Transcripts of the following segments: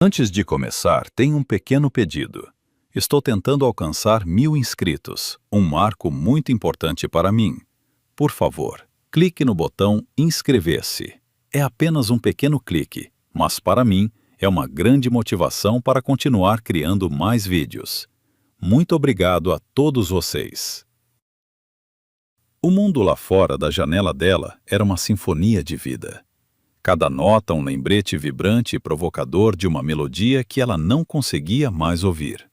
Antes de começar, tenho um pequeno pedido. Estou tentando alcançar 1000 inscritos, um marco muito importante para mim. Por favor, clique no botão inscrever-se. É apenas um pequeno clique, mas para mim é uma grande motivação para continuar criando mais vídeos. Muito obrigado a todos vocês. O mundo lá fora da janela dela era uma sinfonia de vida. Cada nota um lembrete vibrante e provocador de uma melodia que ela não conseguia mais ouvir.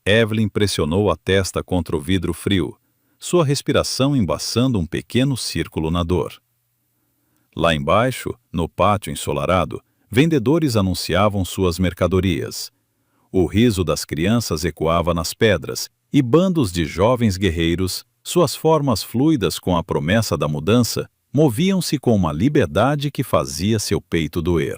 Evelyn pressionou a testa contra o vidro frio, sua respiração embaçando um pequeno círculo na dor. Lá embaixo, no pátio ensolarado, vendedores anunciavam suas mercadorias. O riso das crianças ecoava nas pedras e bandos de jovens guerreiros, suas formas fluidas com a promessa da mudança, moviam-se com uma liberdade que fazia seu peito doer.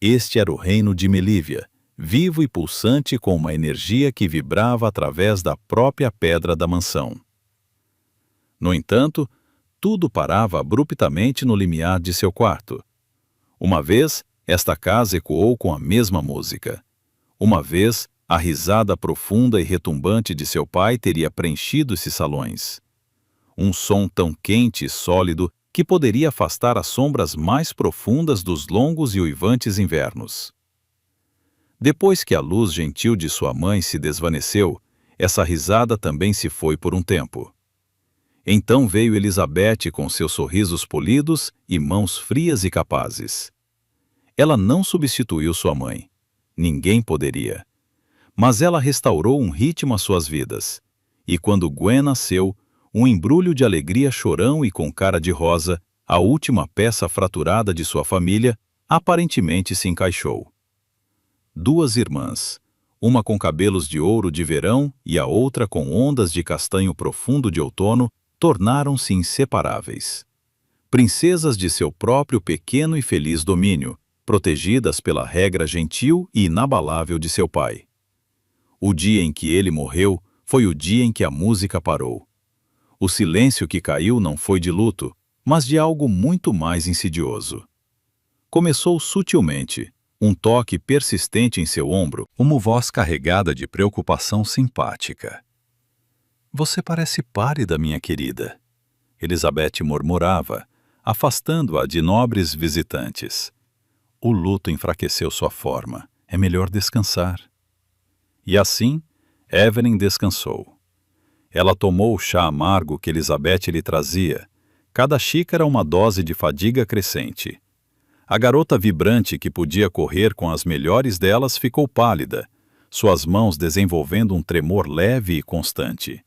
Este era o reino de Melívia, vivo e pulsante com uma energia que vibrava através da própria pedra da mansão. No entanto, tudo parava abruptamente no limiar de seu quarto. Uma vez, esta casa ecoou com a mesma música. Uma vez, a risada profunda e retumbante de seu pai teria preenchido esses salões. Um som tão quente e sólido que poderia afastar as sombras mais profundas dos longos e uivantes invernos. Depois que a luz gentil de sua mãe se desvaneceu, essa risada também se foi por um tempo. Então veio Elizabeth com seus sorrisos polidos e mãos frias e capazes. Ela não substituiu sua mãe. Ninguém poderia. Mas ela restaurou um ritmo às suas vidas. E quando Gwen nasceu, um embrulho de alegria chorão e com cara de rosa, a última peça fraturada de sua família, aparentemente se encaixou. 2 irmãs, uma com cabelos de ouro de verão e a outra com ondas de castanho profundo de outono, tornaram-se inseparáveis. Princesas de seu próprio pequeno e feliz domínio, protegidas pela regra gentil e inabalável de seu pai. O dia em que ele morreu foi o dia em que a música parou. O silêncio que caiu não foi de luto, mas de algo muito mais insidioso. Começou sutilmente, um toque persistente em seu ombro, uma voz carregada de preocupação simpática. "Você parece pálida, minha querida", Elizabeth murmurava, afastando-a de nobres visitantes. "O luto enfraqueceu sua forma. É melhor descansar." E assim, Evelyn descansou. Ela tomou o chá amargo que Elizabeth lhe trazia, cada xícara uma dose de fadiga crescente. A garota vibrante que podia correr com as melhores delas ficou pálida, suas mãos desenvolvendo um tremor leve e constante.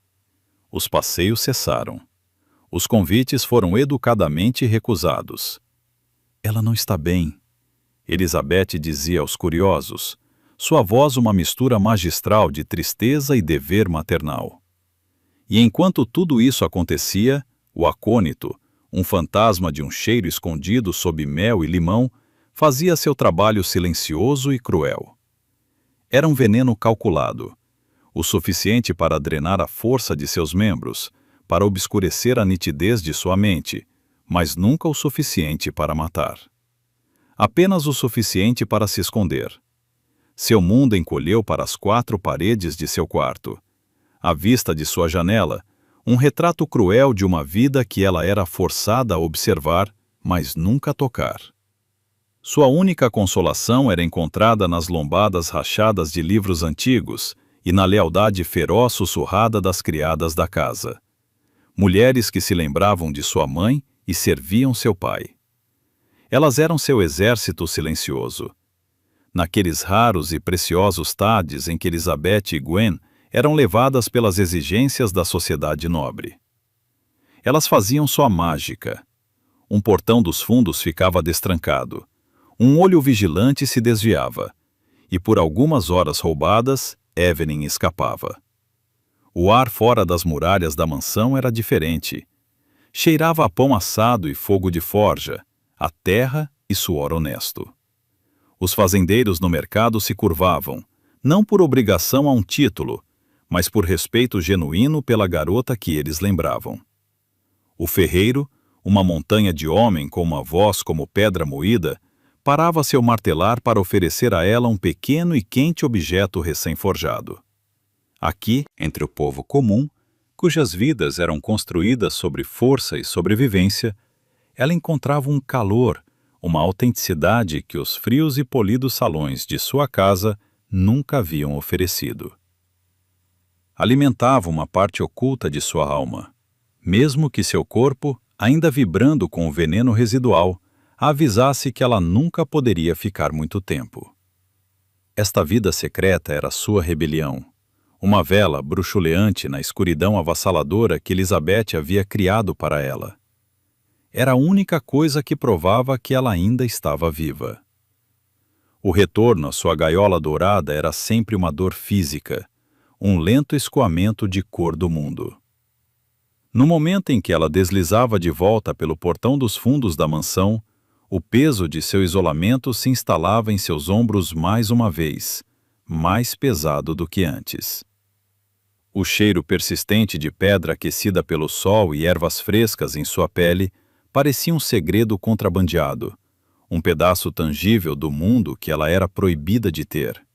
Os passeios cessaram. Os convites foram educadamente recusados. "Ela não está bem", Elizabeth dizia aos curiosos, sua voz uma mistura magistral de tristeza e dever maternal. E enquanto tudo isso acontecia, o acônito, um fantasma de um cheiro escondido sob mel e limão, fazia seu trabalho silencioso e cruel. Era um veneno calculado, o suficiente para drenar a força de seus membros, para obscurecer a nitidez de sua mente, mas nunca o suficiente para matar. Apenas o suficiente para se esconder. Seu mundo encolheu para as 4 paredes de seu quarto. À vista de sua janela, um retrato cruel de uma vida que ela era forçada a observar, mas nunca tocar. Sua única consolação era encontrada nas lombadas rachadas de livros antigos e na lealdade feroz sussurrada das criadas da casa. Mulheres que se lembravam de sua mãe e serviam seu pai. Elas eram seu exército silencioso. Naqueles raros e preciosos tardes em que Elizabeth e Gwen eram levadas pelas exigências da sociedade nobre. Elas faziam sua mágica. Um portão dos fundos ficava destrancado. Um olho vigilante se desviava. E por algumas horas roubadas, Evelyn escapava. O ar fora das muralhas da mansão era diferente. Cheirava a pão assado e fogo de forja, a terra e suor honesto. Os fazendeiros no mercado se curvavam, não por obrigação a um título, mas por respeito genuíno pela garota que eles lembravam. O ferreiro, uma montanha de homem com uma voz como pedra moída, parava-se ao martelar para oferecer a ela um pequeno e quente objeto recém-forjado. Aqui, entre o povo comum, cujas vidas eram construídas sobre força e sobrevivência, ela encontrava um calor, uma autenticidade que os frios e polidos salões de sua casa nunca haviam oferecido. Alimentava uma parte oculta de sua alma, mesmo que seu corpo, ainda vibrando com o veneno residual, a avisasse que ela nunca poderia ficar muito tempo. Esta vida secreta era sua rebelião, uma vela bruxuleante na escuridão avassaladora que Elizabeth havia criado para ela. Era a única coisa que provava que ela ainda estava viva. O retorno à sua gaiola dourada era sempre uma dor física, um lento escoamento de cor do mundo. No momento em que ela deslizava de volta pelo portão dos fundos da mansão, o peso de seu isolamento se instalava em seus ombros mais uma vez, mais pesado do que antes. O cheiro persistente de pedra aquecida pelo sol e ervas frescas em sua pele parecia um segredo contrabandeado, um pedaço tangível do mundo que ela era proibida de ter.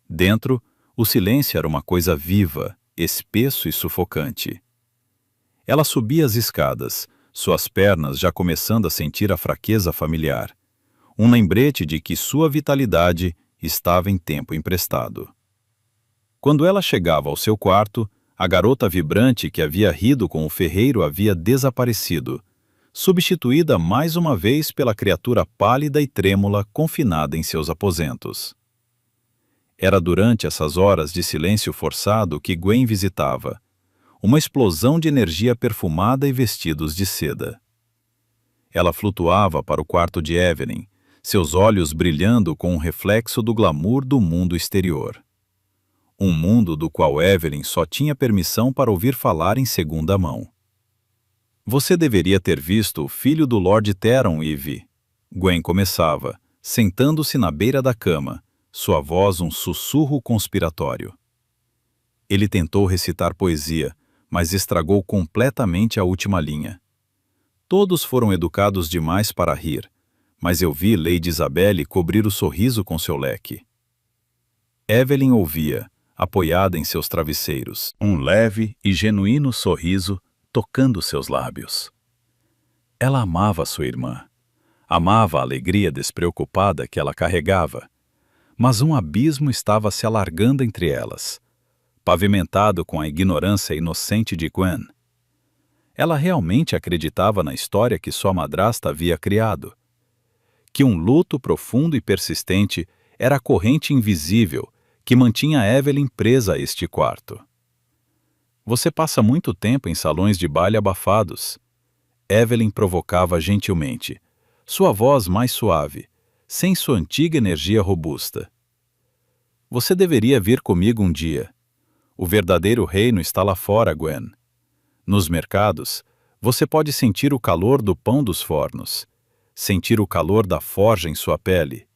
Dentro, o silêncio era uma coisa viva, espesso e sufocante. Ela subia as escadas, suas pernas já começando a sentir a fraqueza familiar, um lembrete de que sua vitalidade estava em tempo emprestado. Quando ela chegava ao seu quarto, a garota vibrante que havia rido com o ferreiro havia desaparecido, substituída mais uma vez pela criatura pálida e trêmula confinada em seus aposentos. Era durante essas horas de silêncio forçado que Gwen visitava, uma explosão de energia perfumada e vestidos de seda. Ela flutuava para o quarto de Evelyn, seus olhos brilhando com um reflexo do glamour do mundo exterior. Um mundo do qual Evelyn só tinha permissão para ouvir falar em segunda mão. Você deveria ter visto o filho do Lord Theron, Eve. Gwen começava, sentando-se na beira da cama, sua voz um sussurro conspiratório. Ele tentou recitar poesia, mas estragou completamente a última linha. Todos foram educados demais para rir, mas eu vi Lady Isabelle cobrir o sorriso com seu leque. Evelyn ouvia, apoiada em seus travesseiros, um leve e genuíno sorriso tocando seus lábios. Ela amava sua irmã. Amava a alegria despreocupada que ela carregava, mas um abismo estava se alargando entre elas, pavimentado com a ignorância inocente de Gwen. Ela realmente acreditava na história que sua madrasta havia criado, que um luto profundo e persistente era a corrente invisível que mantinha Evelyn presa a este quarto. Você passa muito tempo em salões de baile abafados. Evelyn provocava gentilmente, sua voz mais suave, sem sua antiga energia robusta. Você deveria vir comigo um dia. O verdadeiro reino está lá fora, Gwen. Nos mercados, você pode sentir o calor do pão dos fornos, sentir o calor da forja em sua pele.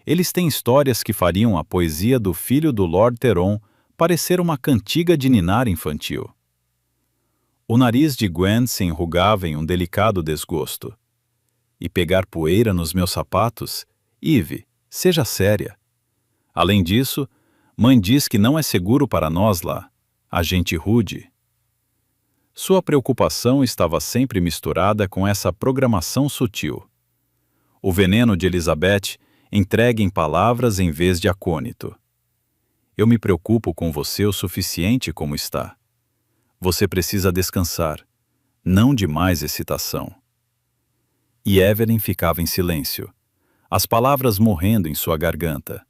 Eles têm histórias que fariam a poesia do filho do Lord Theron parecer uma cantiga de ninar infantil. O nariz de Gwen se enrugava em um delicado desgosto. E pegar poeira nos meus sapatos? Eve, seja séria. Além disso, mãe diz que não é seguro para nós lá, a gente rude. Sua preocupação estava sempre misturada com essa programação sutil. O veneno de Elizabeth entregue em palavras em vez de acônito. Eu me preocupo com você o suficiente como está. Você precisa descansar, não de mais excitação. E Evelyn ficava em silêncio, as palavras morrendo em sua garganta.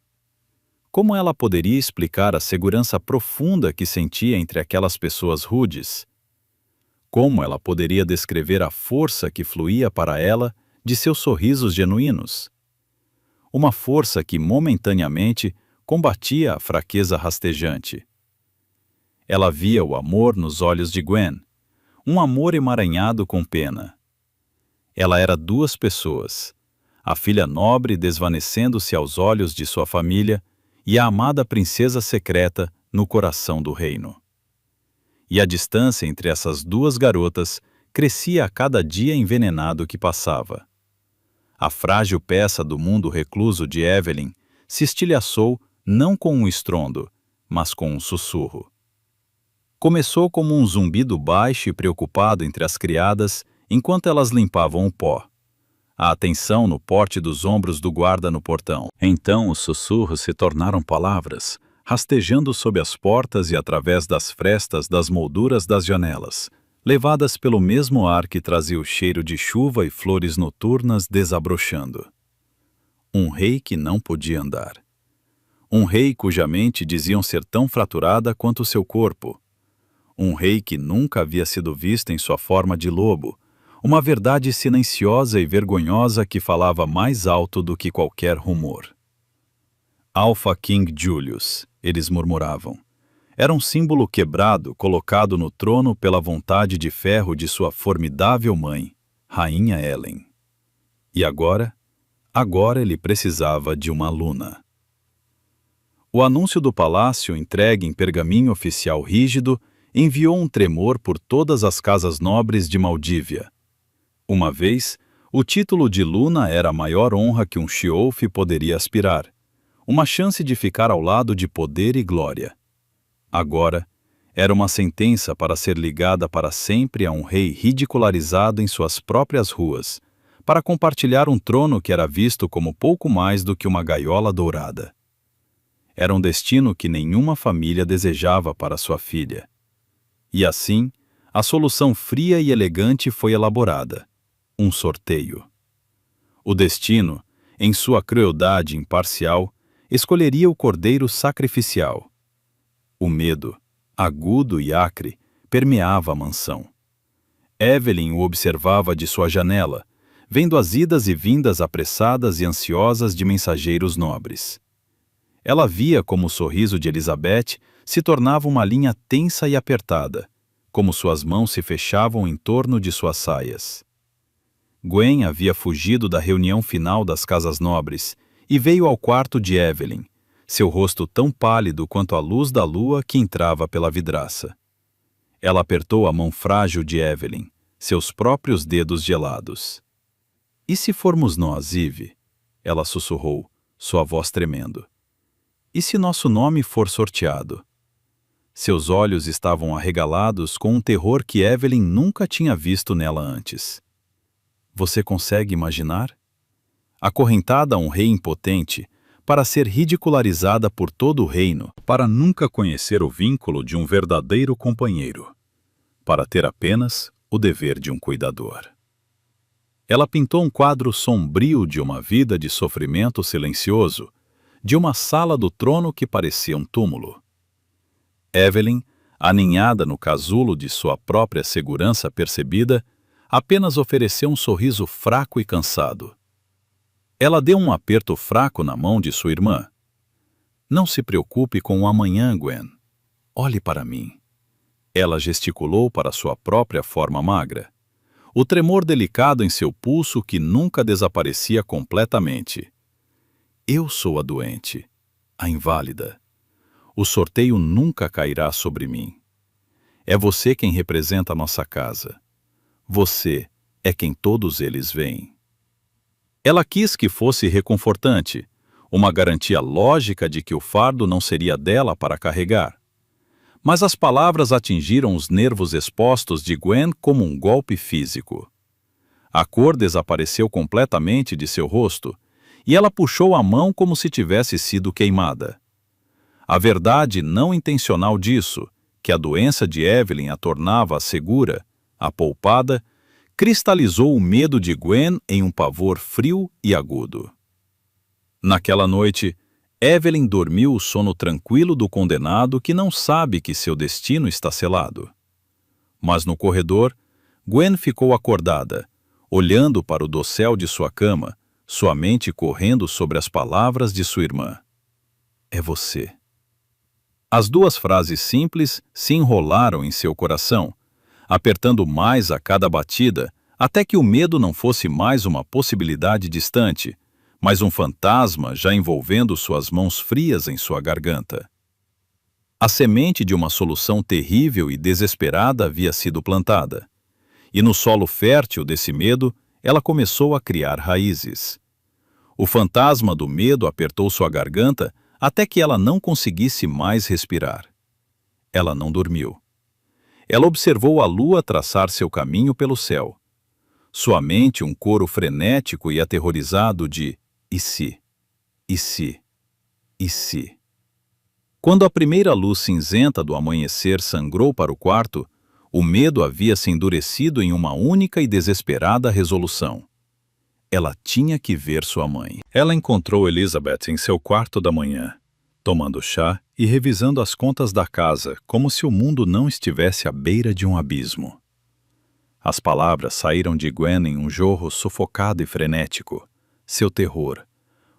Como ela poderia explicar a segurança profunda que sentia entre aquelas pessoas rudes? Como ela poderia descrever a força que fluía para ela de seus sorrisos genuínos? Uma força que momentaneamente combatia a fraqueza rastejante. Ela via o amor nos olhos de Gwen, um amor emaranhado com pena. Ela era duas pessoas, a filha nobre desvanecendo-se aos olhos de sua família e a amada princesa secreta no coração do reino. E a distância entre essas duas garotas crescia a cada dia envenenado que passava. A frágil peça do mundo recluso de Evelyn se estilhaçou não com um estrondo, mas com um sussurro. Começou como um zumbido baixo e preocupado entre as criadas enquanto elas limpavam o pó. A atenção no porte dos ombros do guarda no portão. Então os sussurros se tornaram palavras, rastejando sob as portas e através das frestas das molduras das janelas, levadas pelo mesmo ar que trazia o cheiro de chuva e flores noturnas desabrochando. Um rei que não podia andar. Um rei cuja mente diziam ser tão fraturada quanto seu corpo. Um rei que nunca havia sido visto em sua forma de lobo, uma verdade silenciosa e vergonhosa que falava mais alto do que qualquer rumor. Alpha King Julius, eles murmuravam. Era um símbolo quebrado colocado no trono pela vontade de ferro de sua formidável mãe, Rainha Ellen. E agora? Agora ele precisava de uma Luna. O anúncio do palácio, entregue em pergaminho oficial rígido, enviou um tremor por todas as casas nobres de Maldívia. Uma vez, o título de Luna era a maior honra que um Sheof poderia aspirar, uma chance de ficar ao lado de poder e glória. Agora, era uma sentença para ser ligada para sempre a um rei ridicularizado em suas próprias ruas, para compartilhar um trono que era visto como pouco mais do que uma gaiola dourada. Era um destino que nenhuma família desejava para sua filha. E assim, a solução fria e elegante foi elaborada: um sorteio. O destino, em sua crueldade imparcial, escolheria o cordeiro sacrificial. O medo, agudo e acre, permeava a mansão. Evelyn o observava de sua janela, vendo as idas e vindas apressadas e ansiosas de mensageiros nobres. Ela via como o sorriso de Elizabeth se tornava uma linha tensa e apertada, como suas mãos se fechavam em torno de suas saias. Gwen havia fugido da reunião final das casas nobres e veio ao quarto de Evelyn, seu rosto tão pálido quanto a luz da lua que entrava pela vidraça. Ela apertou a mão frágil de Evelyn, seus próprios dedos gelados. — E se formos nós, Eve? Ela sussurrou, sua voz tremendo. — E se nosso nome for sorteado? Seus olhos estavam arregalados com um terror que Evelyn nunca tinha visto nela antes. Você consegue imaginar? Acorrentada a um rei impotente, para ser ridicularizada por todo o reino, para nunca conhecer o vínculo de um verdadeiro companheiro, para ter apenas o dever de um cuidador. Ela pintou um quadro sombrio de uma vida de sofrimento silencioso, de uma sala do trono que parecia um túmulo. Evelyn, aninhada no casulo de sua própria segurança percebida, apenas ofereceu um sorriso fraco e cansado. Ela deu um aperto fraco na mão de sua irmã. — Não se preocupe com o amanhã, Gwen. Olhe para mim. Ela gesticulou para sua própria forma magra. O tremor delicado em seu pulso que nunca desaparecia completamente. Eu sou a doente, a inválida. O sorteio nunca cairá sobre mim. É você quem representa a nossa casa. Você é quem todos eles veem. Ela quis que fosse reconfortante, uma garantia lógica de que o fardo não seria dela para carregar. Mas as palavras atingiram os nervos expostos de Gwen como um golpe físico. A cor desapareceu completamente de seu rosto, e ela puxou a mão como se tivesse sido queimada. A verdade não intencional disso, que a doença de Evelyn a tornava segura, a poupada, cristalizou o medo de Gwen em um pavor frio e agudo. Naquela noite, Evelyn dormiu o sono tranquilo do condenado que não sabe que seu destino está selado. Mas no corredor, Gwen ficou acordada, olhando para o dossel de sua cama, sua mente correndo sobre as palavras de sua irmã. É você. As duas frases simples se enrolaram em seu coração, apertando mais a cada batida, até que o medo não fosse mais uma possibilidade distante, mas um fantasma já envolvendo suas mãos frias em sua garganta. A semente de uma solução terrível e desesperada havia sido plantada, e no solo fértil desse medo, ela começou a criar raízes. O fantasma do medo apertou sua garganta até que ela não conseguisse mais respirar. Ela não dormiu. Ela observou a lua traçar seu caminho pelo céu. Sua mente um coro frenético e aterrorizado de "e se? E se? E se?". Quando a primeira luz cinzenta do amanhecer sangrou para o quarto, o medo havia se endurecido em uma única e desesperada resolução. Ela tinha que ver sua mãe. Ela encontrou Elizabeth em seu quarto da manhã, tomando chá e revisando as contas da casa como se o mundo não estivesse à beira de um abismo. As palavras saíram de Gwen em um jorro sufocado e frenético. Seu terror,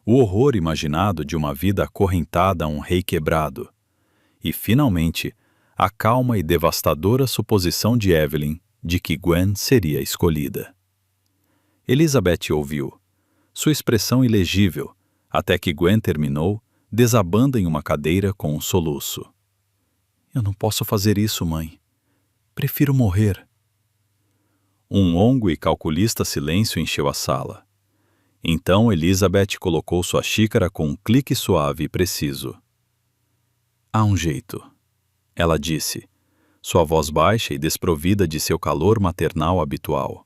o horror imaginado de uma vida acorrentada a um rei quebrado. E, finalmente, a calma e devastadora suposição de Evelyn de que Gwen seria escolhida. Elizabeth ouviu, sua expressão ilegível, até que Gwen terminou, desabando em uma cadeira com um soluço. "Eu não posso fazer isso, mãe. Prefiro morrer." Um longo e calculista silêncio encheu a sala. Então Elizabeth colocou sua xícara com um clique suave e preciso. "Há um jeito", ela disse, sua voz baixa e desprovida de seu calor maternal habitual.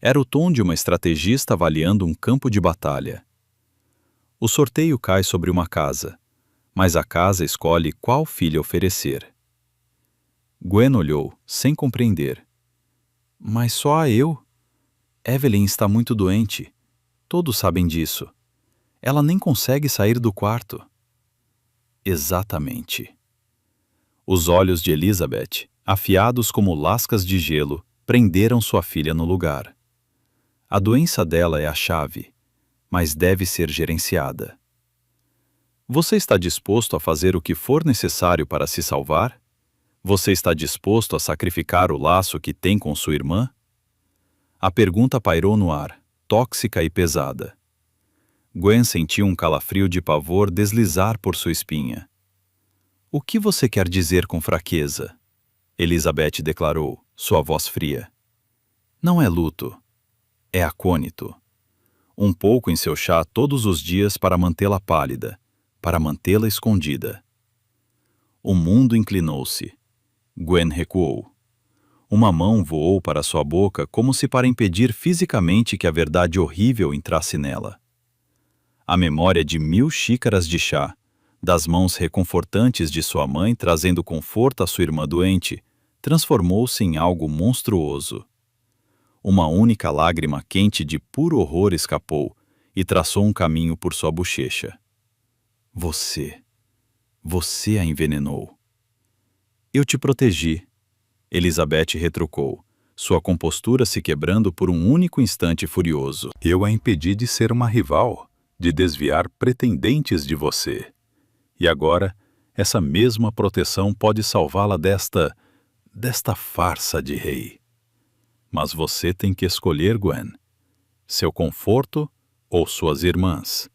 Era o tom de uma estrategista avaliando um campo de batalha. O sorteio cai sobre uma casa, mas a casa escolhe qual filha oferecer. Gwen olhou, sem compreender. "Mas só a eu? Evelyn está muito doente. Todos sabem disso. Ela nem consegue sair do quarto." Exatamente. Os olhos de Elizabeth, afiados como lascas de gelo, prenderam sua filha no lugar. A doença dela é a chave, mas deve ser gerenciada. Você está disposto a fazer o que for necessário para se salvar? Você está disposto a sacrificar o laço que tem com sua irmã? A pergunta pairou no ar, tóxica e pesada. Gwen sentiu um calafrio de pavor deslizar por sua espinha. "O que você quer dizer com fraqueza?" Elizabeth declarou, sua voz fria. "Não é luto. É acônito. Um pouco em seu chá todos os dias para mantê-la pálida, para mantê-la escondida." O mundo inclinou-se. Gwen recuou. Uma mão voou para sua boca como se para impedir fisicamente que a verdade horrível entrasse nela. A memória de 1000 xícaras de chá, das mãos reconfortantes de sua mãe trazendo conforto à sua irmã doente, transformou-se em algo monstruoso. Uma única lágrima quente de puro horror escapou e traçou um caminho por sua bochecha. Você a envenenou." "Eu te protegi", Elizabeth retrucou, sua compostura se quebrando por um único instante furioso. "Eu a impedi de ser uma rival, de desviar pretendentes de você. E agora, essa mesma proteção pode salvá-la desta farsa de rei. Mas você tem que escolher, Gwen. Seu conforto ou suas irmãs?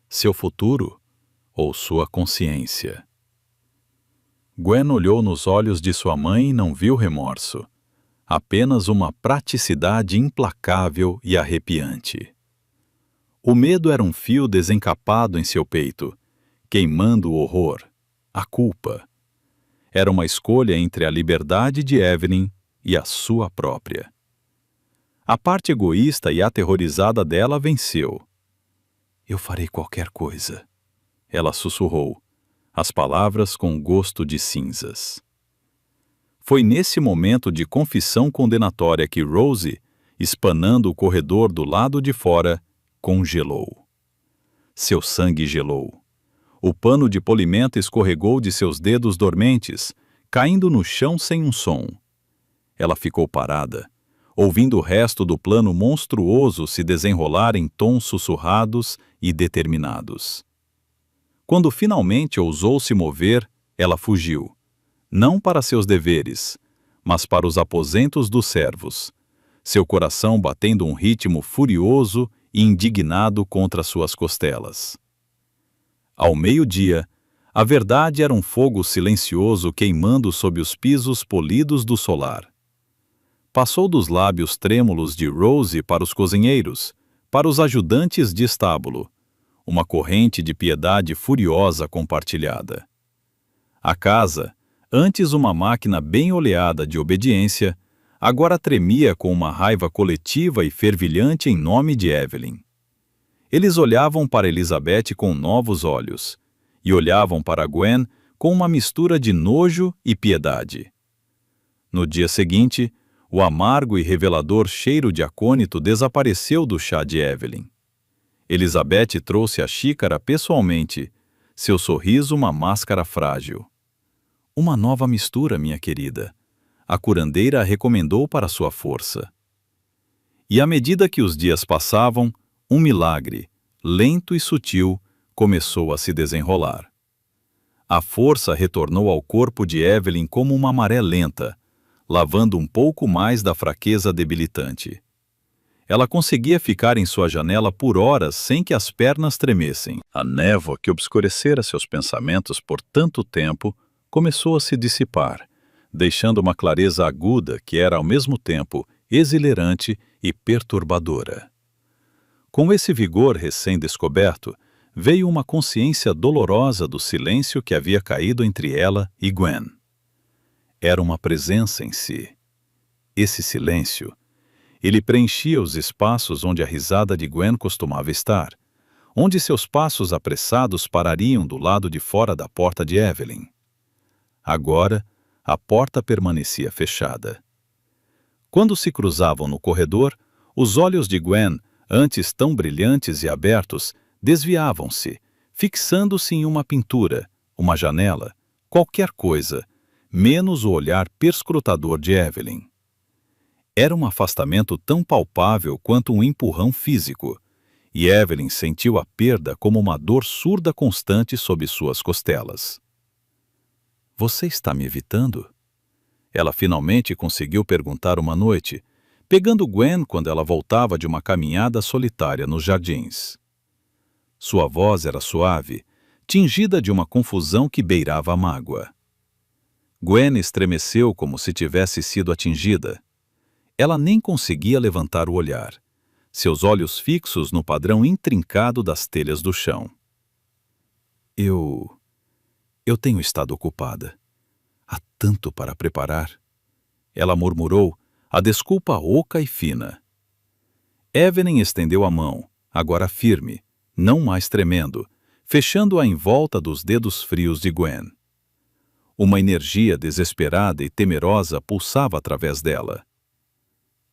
Seu futuro ou sua consciência?" Gwen olhou nos olhos de sua mãe e não viu remorso. Apenas uma praticidade implacável e arrepiante. O medo era um fio desencapado em seu peito, queimando o horror, a culpa. Era uma escolha entre a liberdade de Evelyn e a sua própria. A parte egoísta e aterrorizada dela venceu. "Eu farei qualquer coisa", ela sussurrou, as palavras com gosto de cinzas. Foi nesse momento de confissão condenatória que Rosie, espanando o corredor do lado de fora, congelou. Seu sangue gelou. O pano de polimento escorregou de seus dedos dormentes, caindo no chão sem um som. Ela ficou parada, ouvindo o resto do plano monstruoso se desenrolar em tons sussurrados e determinados. Quando finalmente ousou se mover, ela fugiu, não para seus deveres, mas para os aposentos dos servos, seu coração batendo um ritmo furioso e indignado contra suas costelas. Ao meio-dia, a verdade era um fogo silencioso queimando sob os pisos polidos do solar. Passou dos lábios trêmulos de Rose para os cozinheiros, para os ajudantes de estábulo, uma corrente de piedade furiosa compartilhada. A casa, antes uma máquina bem oleada de obediência, agora tremia com uma raiva coletiva e fervilhante em nome de Evelyn. Eles olhavam para Elizabeth com novos olhos, e olhavam para Gwen com uma mistura de nojo e piedade. No dia seguinte, o amargo e revelador cheiro de acônito desapareceu do chá de Evelyn. Elizabeth trouxe a xícara pessoalmente, seu sorriso uma máscara frágil. Uma nova mistura, minha querida. A curandeira a recomendou para sua força. E à medida que os dias passavam, um milagre, lento e sutil, começou a se desenrolar. A força retornou ao corpo de Evelyn como uma maré lenta, lavando um pouco mais da fraqueza debilitante. Ela conseguia ficar em sua janela por horas sem que as pernas tremessem. A névoa que obscurecera seus pensamentos por tanto tempo começou a se dissipar, deixando uma clareza aguda que era ao mesmo tempo exhilarante e perturbadora. Com esse vigor recém-descoberto, veio uma consciência dolorosa do silêncio que havia caído entre ela e Gwen. Era uma presença em si. Esse silêncio, ele preenchia os espaços onde a risada de Gwen costumava estar, onde seus passos apressados parariam do lado de fora da porta de Evelyn. Agora, a porta permanecia fechada. Quando se cruzavam no corredor, os olhos de Gwen, antes tão brilhantes e abertos, desviavam-se, fixando-se em uma pintura, uma janela, qualquer coisa, menos o olhar perscrutador de Evelyn. Era um afastamento tão palpável quanto um empurrão físico, e Evelyn sentiu a perda como uma dor surda constante sob suas costelas. Você está me evitando? Ela finalmente conseguiu perguntar uma noite, pegando Gwen quando ela voltava de uma caminhada solitária nos jardins. Sua voz era suave, tingida de uma confusão que beirava a mágoa. Gwen estremeceu como se tivesse sido atingida. Ela nem conseguia levantar o olhar, seus olhos fixos no padrão intrincado das telhas do chão. Eu tenho estado ocupada. Há tanto para preparar. Ela murmurou, a desculpa oca e fina. Evelyn estendeu a mão, agora firme, não mais tremendo, fechando-a em volta dos dedos frios de Gwen. Uma energia desesperada e temerosa pulsava através dela.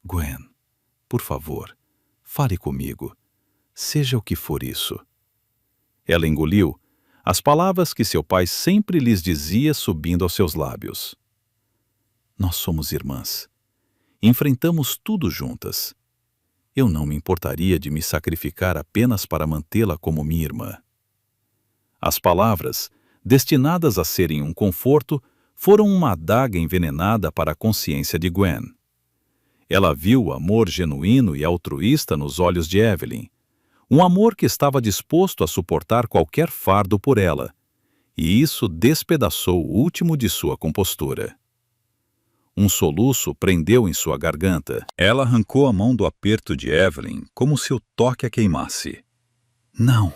Gwen, por favor, fale comigo. Seja o que for isso. Ela engoliu as palavras que seu pai sempre lhes dizia subindo aos seus lábios. Nós somos irmãs. Enfrentamos tudo juntas. Eu não me importaria de me sacrificar apenas para mantê-la como minha irmã. As palavras, destinadas a serem um conforto, foram uma adaga envenenada para a consciência de Gwen. Ela viu o amor genuíno e altruísta nos olhos de Evelyn, um amor que estava disposto a suportar qualquer fardo por ela, e isso despedaçou o último de sua compostura. Um soluço prendeu em sua garganta. Ela arrancou a mão do aperto de Evelyn como se o toque a queimasse. Não!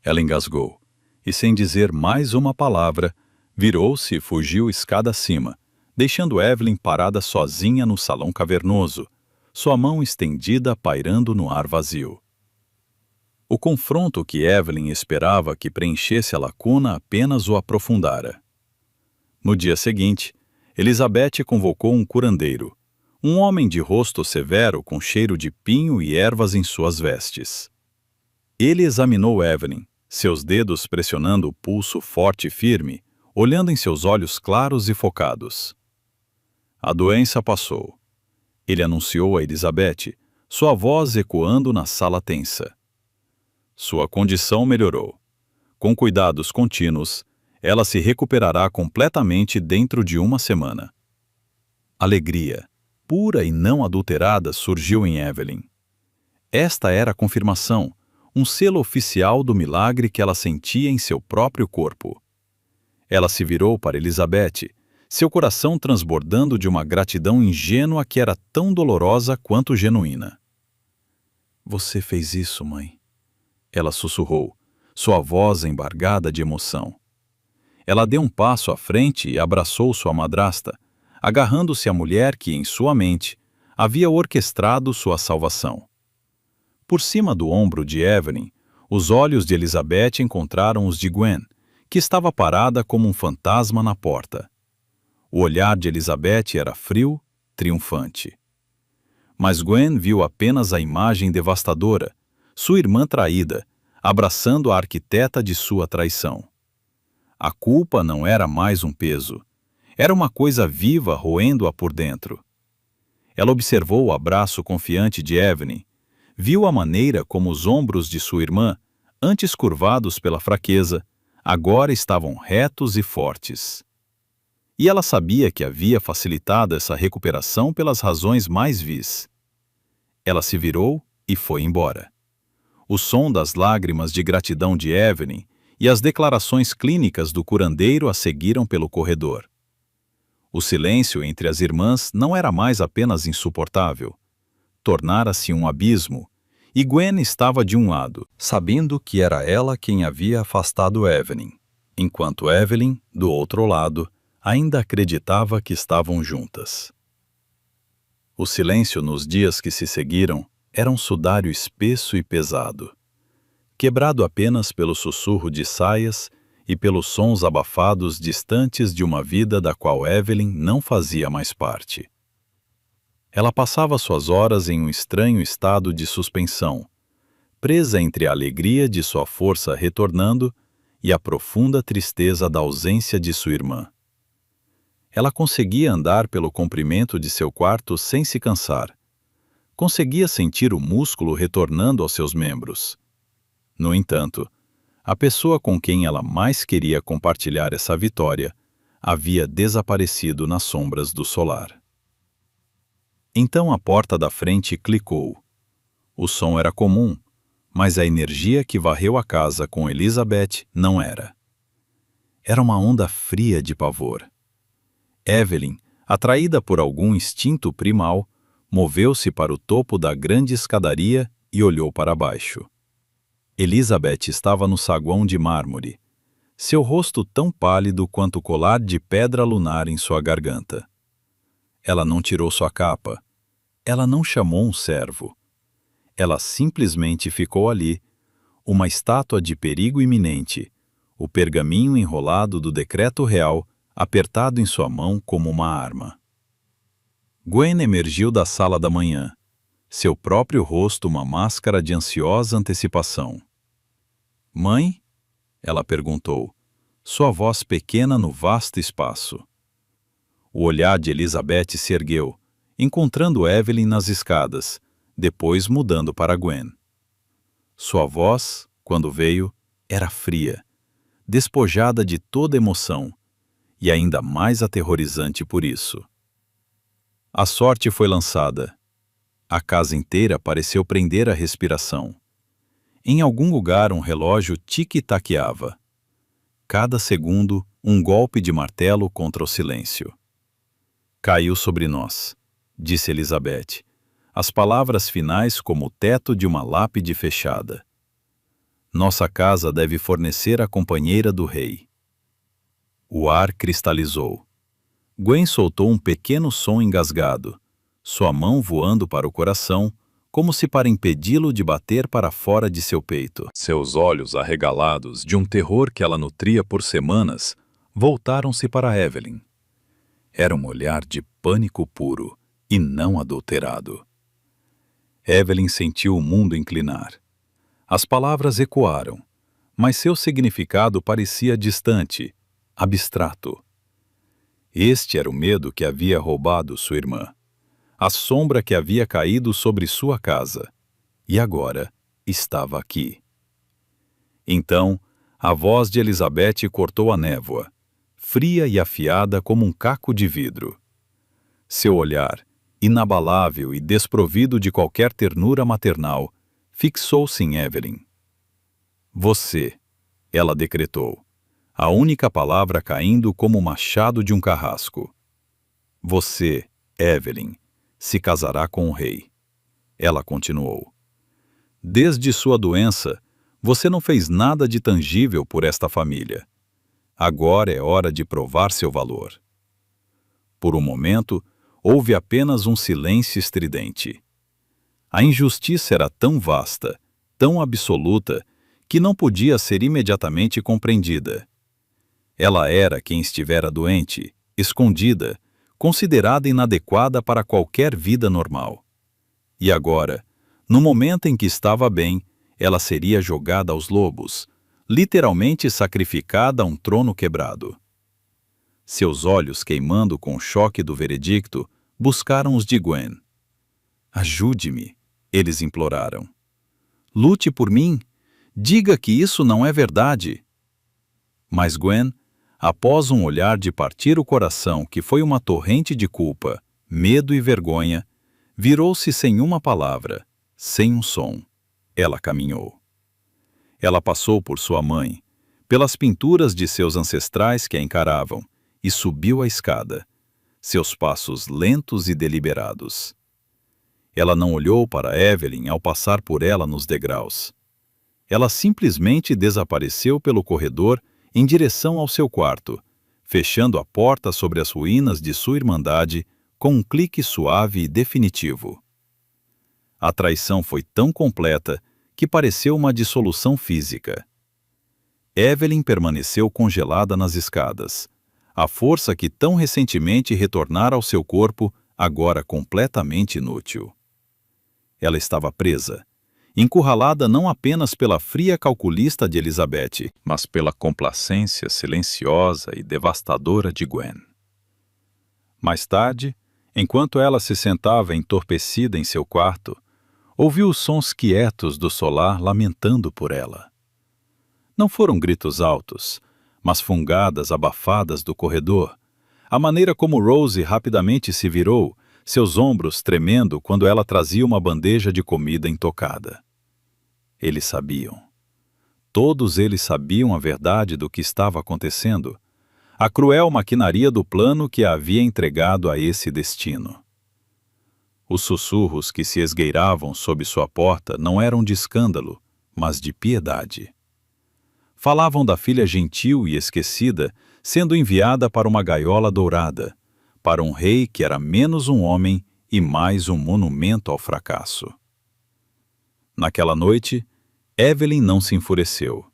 Ela engasgou, e sem dizer mais uma palavra, virou-se e fugiu escada acima, deixando Evelyn parada sozinha no salão cavernoso, sua mão estendida pairando no ar vazio. O confronto que Evelyn esperava que preenchesse a lacuna apenas o aprofundara. No dia seguinte, Elizabeth convocou um curandeiro, um homem de rosto severo com cheiro de pinho e ervas em suas vestes. Ele examinou Evelyn, seus dedos pressionando o pulso forte e firme, olhando em seus olhos claros e focados. A doença passou. Ele anunciou a Elizabeth, sua voz ecoando na sala tensa. Sua condição melhorou. Com cuidados contínuos, ela se recuperará completamente dentro de uma semana. Alegria, pura e não adulterada, surgiu em Evelyn. Esta era a confirmação, um selo oficial do milagre que ela sentia em seu próprio corpo. Ela se virou para Elizabeth, seu coração transbordando de uma gratidão ingênua que era tão dolorosa quanto genuína. "Você fez isso, mãe?" Ela sussurrou, sua voz embargada de emoção. Ela deu um passo à frente e abraçou sua madrasta, agarrando-se à mulher que, em sua mente, havia orquestrado sua salvação. Por cima do ombro de Evelyn, os olhos de Elizabeth encontraram os de Gwen, que estava parada como um fantasma na porta. O olhar de Elizabeth era frio, triunfante. Mas Gwen viu apenas a imagem devastadora, sua irmã traída, abraçando a arquiteta de sua traição. A culpa não era mais um peso. Era uma coisa viva roendo-a por dentro. Ela observou o abraço confiante de Evelyn, viu a maneira como os ombros de sua irmã, antes curvados pela fraqueza, agora estavam retos e fortes. E ela sabia que havia facilitado essa recuperação pelas razões mais vis. Ela se virou e foi embora. O som das lágrimas de gratidão de Evelyn e as declarações clínicas do curandeiro a seguiram pelo corredor. O silêncio entre as irmãs não era mais apenas insuportável. Tornara-se um abismo, e Gwen estava de um lado, sabendo que era ela quem havia afastado Evelyn, enquanto Evelyn, do outro lado, ainda acreditava que estavam juntas. O silêncio nos dias que se seguiram era um sudário espesso e pesado, quebrado apenas pelo sussurro de saias e pelos sons abafados distantes de uma vida da qual Evelyn não fazia mais parte. Ela passava suas horas em um estranho estado de suspensão, presa entre a alegria de sua força retornando e a profunda tristeza da ausência de sua irmã. Ela conseguia andar pelo comprimento de seu quarto sem se cansar. Conseguia sentir o músculo retornando aos seus membros. No entanto, a pessoa com quem ela mais queria compartilhar essa vitória havia desaparecido nas sombras do solar. Então a porta da frente clicou. O som era comum, mas a energia que varreu a casa com Elizabeth não era. Era uma onda fria de pavor. Evelyn, atraída por algum instinto primal, moveu-se para o topo da grande escadaria e olhou para baixo. Elizabeth estava no saguão de mármore, seu rosto tão pálido quanto o colar de pedra lunar em sua garganta. Ela não tirou sua capa. Ela não chamou um servo. Ela simplesmente ficou ali, uma estátua de perigo iminente, o pergaminho enrolado do decreto real apertado em sua mão como uma arma. Gwen emergiu da sala da manhã, seu próprio rosto uma máscara de ansiosa antecipação. "Mãe?" ela perguntou, sua voz pequena no vasto espaço. O olhar de Elizabeth se ergueu, encontrando Evelyn nas escadas, depois mudando para Gwen. Sua voz, quando veio, era fria, despojada de toda emoção, e ainda mais aterrorizante por isso. A sorte foi lançada. A casa inteira pareceu prender a respiração. Em algum lugar um relógio tique-taqueava. Cada segundo, um golpe de martelo contra o silêncio. "Caiu sobre nós", disse Elizabeth, as palavras finais como o teto de uma lápide fechada. "Nossa casa deve fornecer a companheira do rei." O ar cristalizou. Gwen soltou um pequeno som engasgado, sua mão voando para o coração, como se para impedi-lo de bater para fora de seu peito. Seus olhos arregalados de um terror que ela nutria por semanas, voltaram-se para Evelyn. Era um olhar de pânico puro e não adulterado. Evelyn sentiu o mundo inclinar. As palavras ecoaram, mas seu significado parecia distante, abstrato. Este era o medo que havia roubado sua irmã, a sombra que havia caído sobre sua casa, e agora estava aqui. Então, a voz de Elizabeth cortou a névoa, fria e afiada como um caco de vidro. Seu olhar, inabalável e desprovido de qualquer ternura maternal, fixou-se em Evelyn. "Você", ela decretou, a única palavra caindo como o machado de um carrasco. Você, Evelyn, se casará com o rei. Ela continuou. Desde sua doença, você não fez nada de tangível por esta família. Agora é hora de provar seu valor. Por um momento, houve apenas um silêncio estridente. A injustiça era tão vasta, tão absoluta, que não podia ser imediatamente compreendida. Ela era quem estivera doente, escondida, considerada inadequada para qualquer vida normal. E agora, no momento em que estava bem, ela seria jogada aos lobos, literalmente sacrificada a um trono quebrado. Seus olhos, queimando com o choque do veredicto, buscaram os de Gwen. Ajude-me, eles imploraram. Lute por mim. Diga que isso não é verdade. Mas Gwen, após um olhar de partir o coração que foi uma torrente de culpa, medo e vergonha, virou-se sem uma palavra, sem um som. Ela caminhou. Ela passou por sua mãe, pelas pinturas de seus ancestrais que a encaravam, e subiu a escada, seus passos lentos e deliberados. Ela não olhou para Evelyn ao passar por ela nos degraus. Ela simplesmente desapareceu pelo corredor em direção ao seu quarto, fechando a porta sobre as ruínas de sua irmandade com um clique suave e definitivo. A traição foi tão completa que pareceu uma dissolução física. Evelyn permaneceu congelada nas escadas. A força que tão recentemente retornara ao seu corpo, agora completamente inútil. Ela estava presa, encurralada não apenas pela fria calculista de Elizabeth, mas pela complacência silenciosa e devastadora de Gwen. Mais tarde, enquanto ela se sentava entorpecida em seu quarto, ouviu os sons quietos do solar lamentando por ela. Não foram gritos altos, mas fungadas abafadas do corredor, a maneira como Rose rapidamente se virou, seus ombros tremendo quando ela trazia uma bandeja de comida intocada. Eles sabiam. Todos eles sabiam a verdade do que estava acontecendo, a cruel maquinaria do plano que a havia entregado a esse destino. Os sussurros que se esgueiravam sob sua porta não eram de escândalo, mas de piedade. Falavam da filha gentil e esquecida sendo enviada para uma gaiola dourada, para um rei que era menos um homem e mais um monumento ao fracasso. Naquela noite, Evelyn não se enfureceu.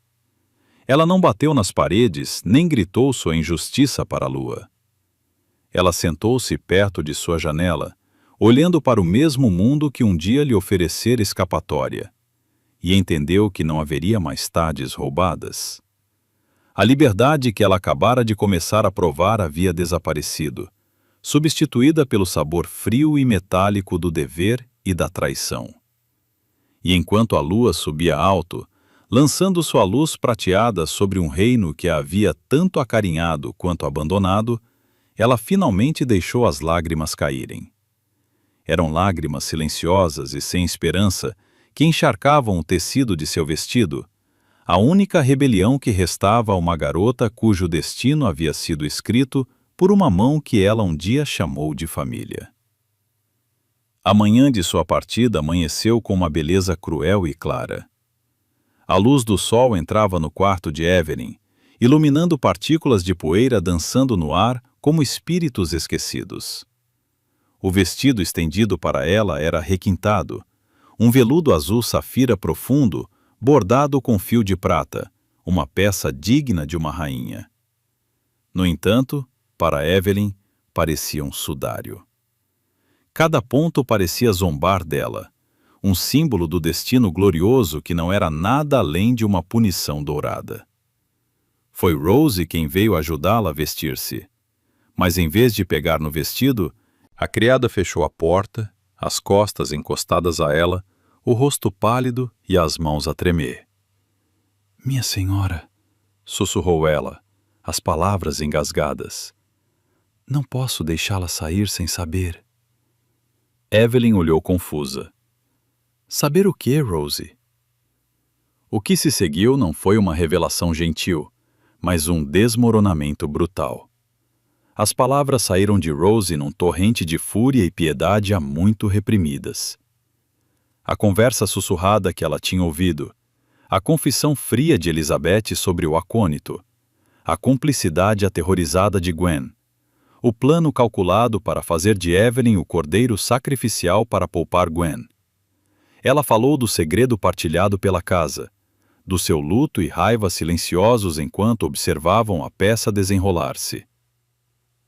Ela não bateu nas paredes, nem gritou sua injustiça para a lua. Ela sentou-se perto de sua janela, olhando para o mesmo mundo que um dia lhe oferecera escapatória, e entendeu que não haveria mais tardes roubadas. A liberdade que ela acabara de começar a provar havia desaparecido, substituída pelo sabor frio e metálico do dever e da traição. E enquanto a lua subia alto, lançando sua luz prateada sobre um reino que a havia tanto acarinhado quanto abandonado, ela finalmente deixou as lágrimas caírem. Eram lágrimas silenciosas e sem esperança que encharcavam o tecido de seu vestido, a única rebelião que restava a uma garota cujo destino havia sido escrito por uma mão que ela um dia chamou de família. A manhã de sua partida amanheceu com uma beleza cruel e clara. A luz do sol entrava no quarto de Evelyn, iluminando partículas de poeira dançando no ar como espíritos esquecidos. O vestido estendido para ela era requintado, um veludo azul safira profundo, bordado com fio de prata, uma peça digna de uma rainha. No entanto, para Evelyn, parecia um sudário. Cada ponto parecia zombar dela, um símbolo do destino glorioso que não era nada além de uma punição dourada. Foi Rose quem veio ajudá-la a vestir-se, mas em vez de pegar no vestido, a criada fechou a porta, as costas encostadas a ela, o rosto pálido e as mãos a tremer. "Minha senhora", sussurrou ela, as palavras engasgadas. "Não posso deixá-la sair sem saber." Evelyn olhou confusa. "Saber o quê, Rose?" O que se seguiu não foi uma revelação gentil, mas um desmoronamento brutal. As palavras saíram de Rose num torrente de fúria e piedade há muito reprimidas. A conversa sussurrada que ela tinha ouvido, a confissão fria de Elizabeth sobre o acônito, a cumplicidade aterrorizada de Gwen, o plano calculado para fazer de Evelyn o cordeiro sacrificial para poupar Gwen. Ela falou do segredo partilhado pela casa, do seu luto e raiva silenciosos enquanto observavam a peça desenrolar-se.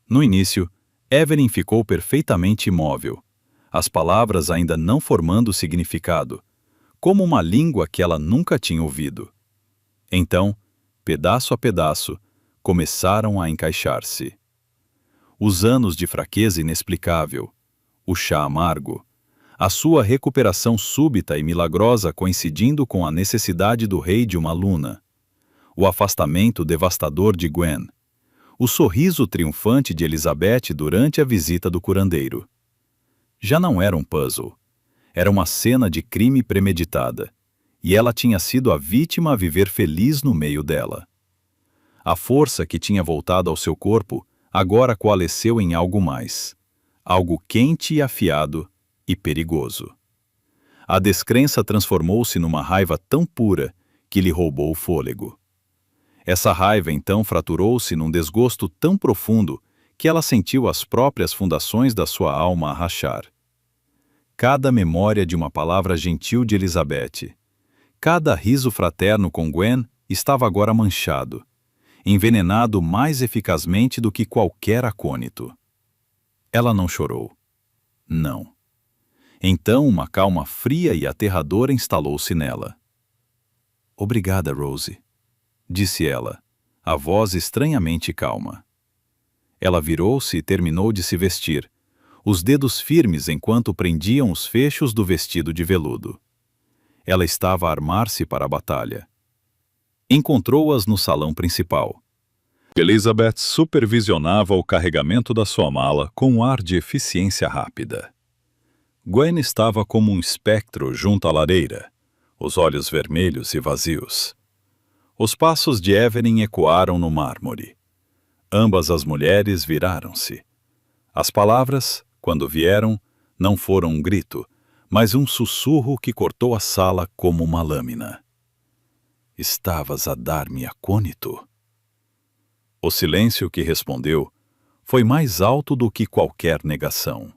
No início, Evelyn ficou perfeitamente imóvel, as palavras ainda não formando significado, como uma língua que ela nunca tinha ouvido. Então, pedaço a pedaço, começaram a encaixar-se. Os anos de fraqueza inexplicável, o chá amargo, a sua recuperação súbita e milagrosa coincidindo com a necessidade do rei de uma Luna, o afastamento devastador de Gwen, o sorriso triunfante de Elizabeth durante a visita do curandeiro. Já não era um puzzle, era uma cena de crime premeditada, e ela tinha sido a vítima a viver feliz no meio dela. A força que tinha voltado ao seu corpo agora coalesceu em algo mais, algo quente e afiado e perigoso. A descrença transformou-se numa raiva tão pura que lhe roubou o fôlego. Essa raiva então fraturou-se num desgosto tão profundo que ela sentiu as próprias fundações da sua alma a rachar. Cada memória de uma palavra gentil de Elizabeth, cada riso fraterno com Gwen estava agora manchado, envenenado mais eficazmente do que qualquer acônito. Ela não chorou. Não. Então uma calma fria e aterradora instalou-se nela. "Obrigada, Rose", disse ela, a voz estranhamente calma. Ela virou-se e terminou de se vestir, os dedos firmes enquanto prendiam os fechos do vestido de veludo. Ela estava a armar-se para a batalha. Encontrou-as no salão principal. Elizabeth supervisionava o carregamento da sua mala com um ar de eficiência rápida. Gwen estava como um espectro junto à lareira, os olhos vermelhos e vazios. Os passos de Evelyn ecoaram no mármore. Ambas as mulheres viraram-se. As palavras, quando vieram, não foram um grito, mas um sussurro que cortou a sala como uma lâmina. "Estavas a dar-me acônito?" O silêncio que respondeu foi mais alto do que qualquer negação.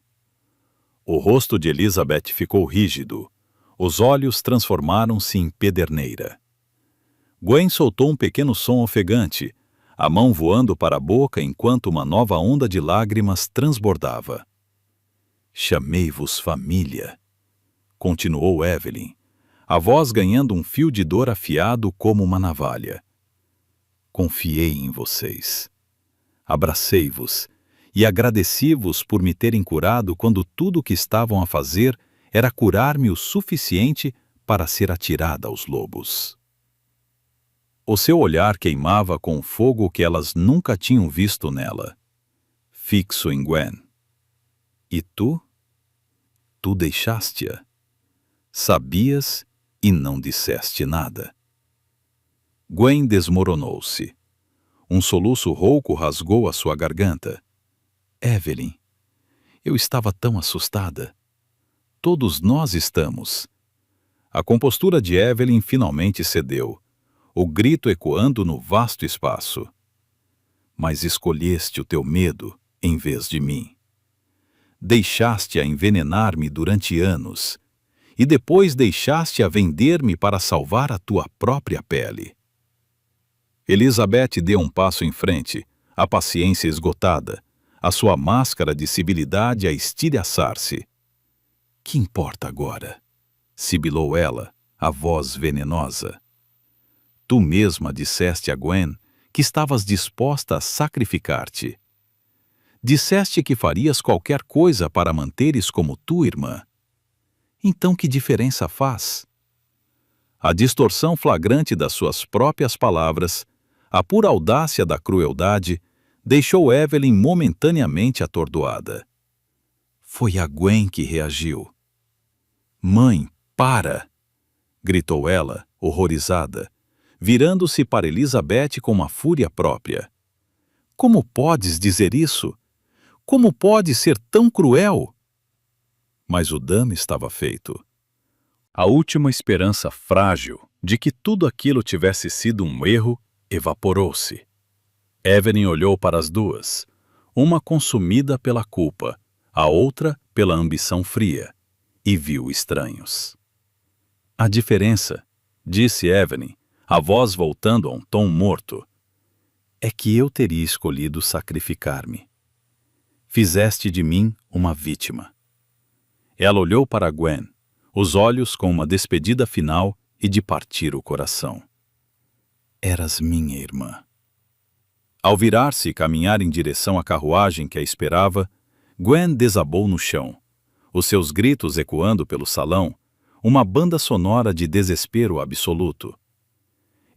O rosto de Elizabeth ficou rígido, os olhos transformaram-se em pederneira. Gwen soltou um pequeno som ofegante, a mão voando para a boca enquanto uma nova onda de lágrimas transbordava. "Chamei-vos família", continuou Evelyn, a voz ganhando um fio de dor afiado como uma navalha. "Confiei em vocês. Abracei-vos e agradeci-vos por me terem curado quando tudo o que estavam a fazer era curar-me o suficiente para ser atirada aos lobos." O seu olhar queimava com o fogo que elas nunca tinham visto nela, fixo em Gwen. "E tu? Tu deixaste-a. Sabias e não disseste nada." Gwen desmoronou-se. Um soluço rouco rasgou a sua garganta. "Evelyn, eu estava tão assustada. Todos nós estamos." A compostura de Evelyn finalmente cedeu, o grito ecoando no vasto espaço. "Mas escolheste o teu medo em vez de mim. Deixaste-a envenenar-me durante anos, e depois deixaste-a vender-me para salvar a tua própria pele." Elizabeth deu um passo em frente, a paciência esgotada, a sua máscara de civilidade a estilhaçar-se. "Que importa agora?" sibilou ela, a voz venenosa. "Tu mesma disseste a Gwen que estavas disposta a sacrificar-te. Disseste que farias qualquer coisa para manteres como tua irmã. Então que diferença faz?" A distorção flagrante das suas próprias palavras, a pura audácia da crueldade, deixou Evelyn momentaneamente atordoada. Foi a Gwen que reagiu. "Mãe, para!" gritou ela, horrorizada, virando-se para Elizabeth com uma fúria própria. Como podes dizer isso? Como pode ser tão cruel? Mas o dano estava feito. A última esperança frágil de que tudo aquilo tivesse sido um erro evaporou-se. Evelyn olhou para as duas, uma consumida pela culpa, a outra pela ambição fria, e viu estranhos. A diferença, disse Evelyn, a voz voltando a um tom morto, é que eu teria escolhido sacrificar-me. Fizeste de mim uma vítima. Ela olhou para Gwen, os olhos com uma despedida final e de partir o coração. Eras minha irmã. Ao virar-se e caminhar em direção à carruagem que a esperava, Gwen desabou no chão, os seus gritos ecoando pelo salão, uma banda sonora de desespero absoluto.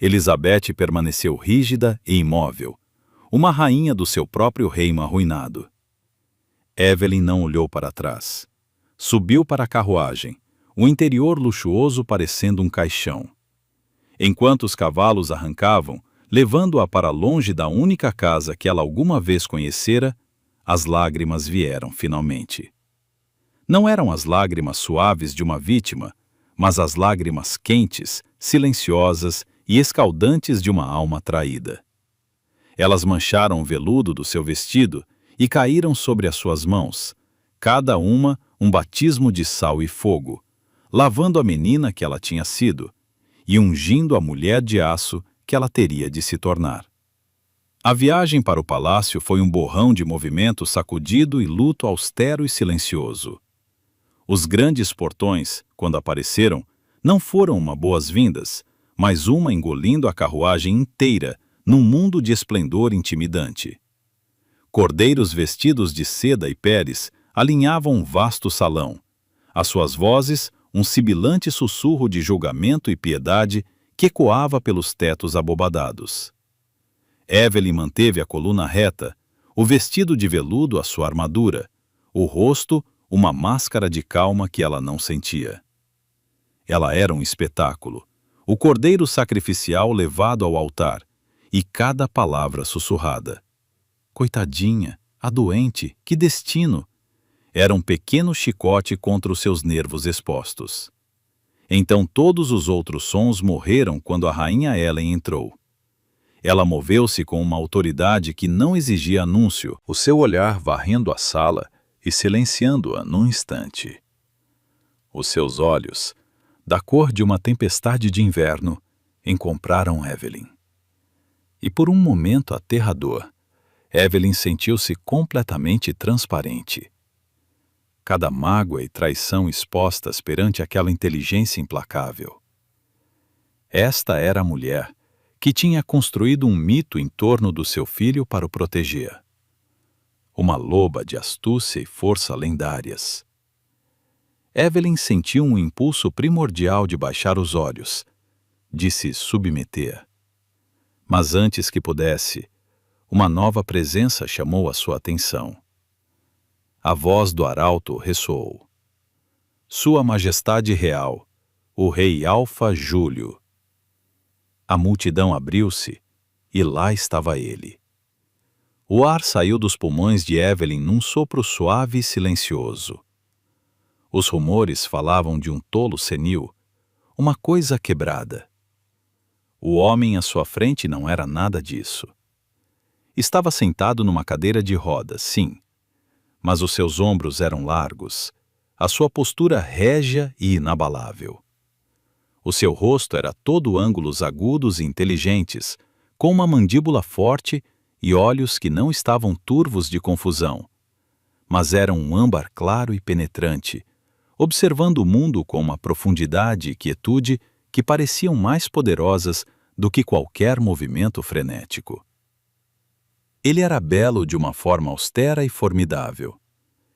Elizabeth permaneceu rígida e imóvel, uma rainha do seu próprio reino arruinado. Evelyn não olhou para trás. Subiu para a carruagem, o interior luxuoso parecendo um caixão. Enquanto os cavalos arrancavam, levando-a para longe da única casa que ela alguma vez conhecera, as lágrimas vieram finalmente. Não eram as lágrimas suaves de uma vítima, mas as lágrimas quentes, silenciosas e escaldantes de uma alma traída. Elas mancharam o veludo do seu vestido e caíram sobre as suas mãos, cada uma um batismo de sal e fogo, lavando a menina que ela tinha sido e ungindo a mulher de aço que ela teria de se tornar. A viagem para o palácio foi um borrão de movimento sacudido e luto austero e silencioso. Os grandes portões, quando apareceram, não foram uma boas-vindas, mas uma engolindo a carruagem inteira num mundo de esplendor intimidante. Cordeiros vestidos de seda e peles alinhavam um vasto salão. Às suas vozes, um sibilante sussurro de julgamento e piedade que ecoava pelos tetos abobadados. Evelyn manteve a coluna reta, o vestido de veludo à sua armadura, o rosto uma máscara de calma que ela não sentia. Ela era um espetáculo, o cordeiro sacrificial levado ao altar, e cada palavra sussurrada. Coitadinha, a doente, que destino! Era um pequeno chicote contra os seus nervos expostos. Então todos os outros sons morreram quando a rainha Ellen entrou. Ela moveu-se com uma autoridade que não exigia anúncio, o seu olhar varrendo a sala e silenciando-a num instante. Os seus olhos, da cor de uma tempestade de inverno, encompraram Evelyn. E por um momento aterrador, Evelyn sentiu-se completamente transparente. Cada mágoa e traição expostas perante aquela inteligência implacável. Esta era a mulher que tinha construído um mito em torno do seu filho para o proteger. Uma loba de astúcia e força lendárias. Evelyn sentiu um impulso primordial de baixar os olhos, de se submeter. Mas antes que pudesse, uma nova presença chamou a sua atenção. A voz do arauto ressoou. Sua Majestade Real, o Rei Alfa Júlio. A multidão abriu-se, e lá estava ele. O ar saiu dos pulmões de Evelyn num sopro suave e silencioso. Os rumores falavam de um tolo senil, uma coisa quebrada. O homem à sua frente não era nada disso. Estava sentado numa cadeira de rodas, sim, mas os seus ombros eram largos, a sua postura régia e inabalável. O seu rosto era todo ângulos agudos e inteligentes, com uma mandíbula forte e olhos que não estavam turvos de confusão, mas eram um âmbar claro e penetrante, observando o mundo com uma profundidade e quietude que pareciam mais poderosas do que qualquer movimento frenético. Ele era belo de uma forma austera e formidável,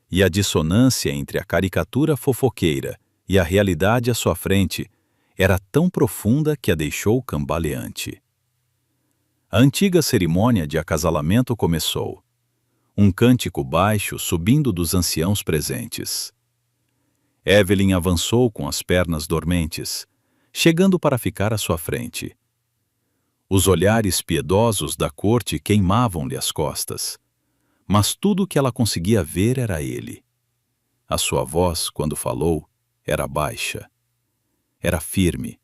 e a dissonância entre a caricatura fofoqueira e a realidade à sua frente era tão profunda que a deixou cambaleante. A antiga cerimônia de acasalamento começou, um cântico baixo subindo dos anciãos presentes. Evelyn avançou com as pernas dormentes, chegando para ficar à sua frente. Os olhares piedosos da corte queimavam-lhe as costas, mas tudo o que ela conseguia ver era ele. A sua voz, quando falou, era baixa. Era firme,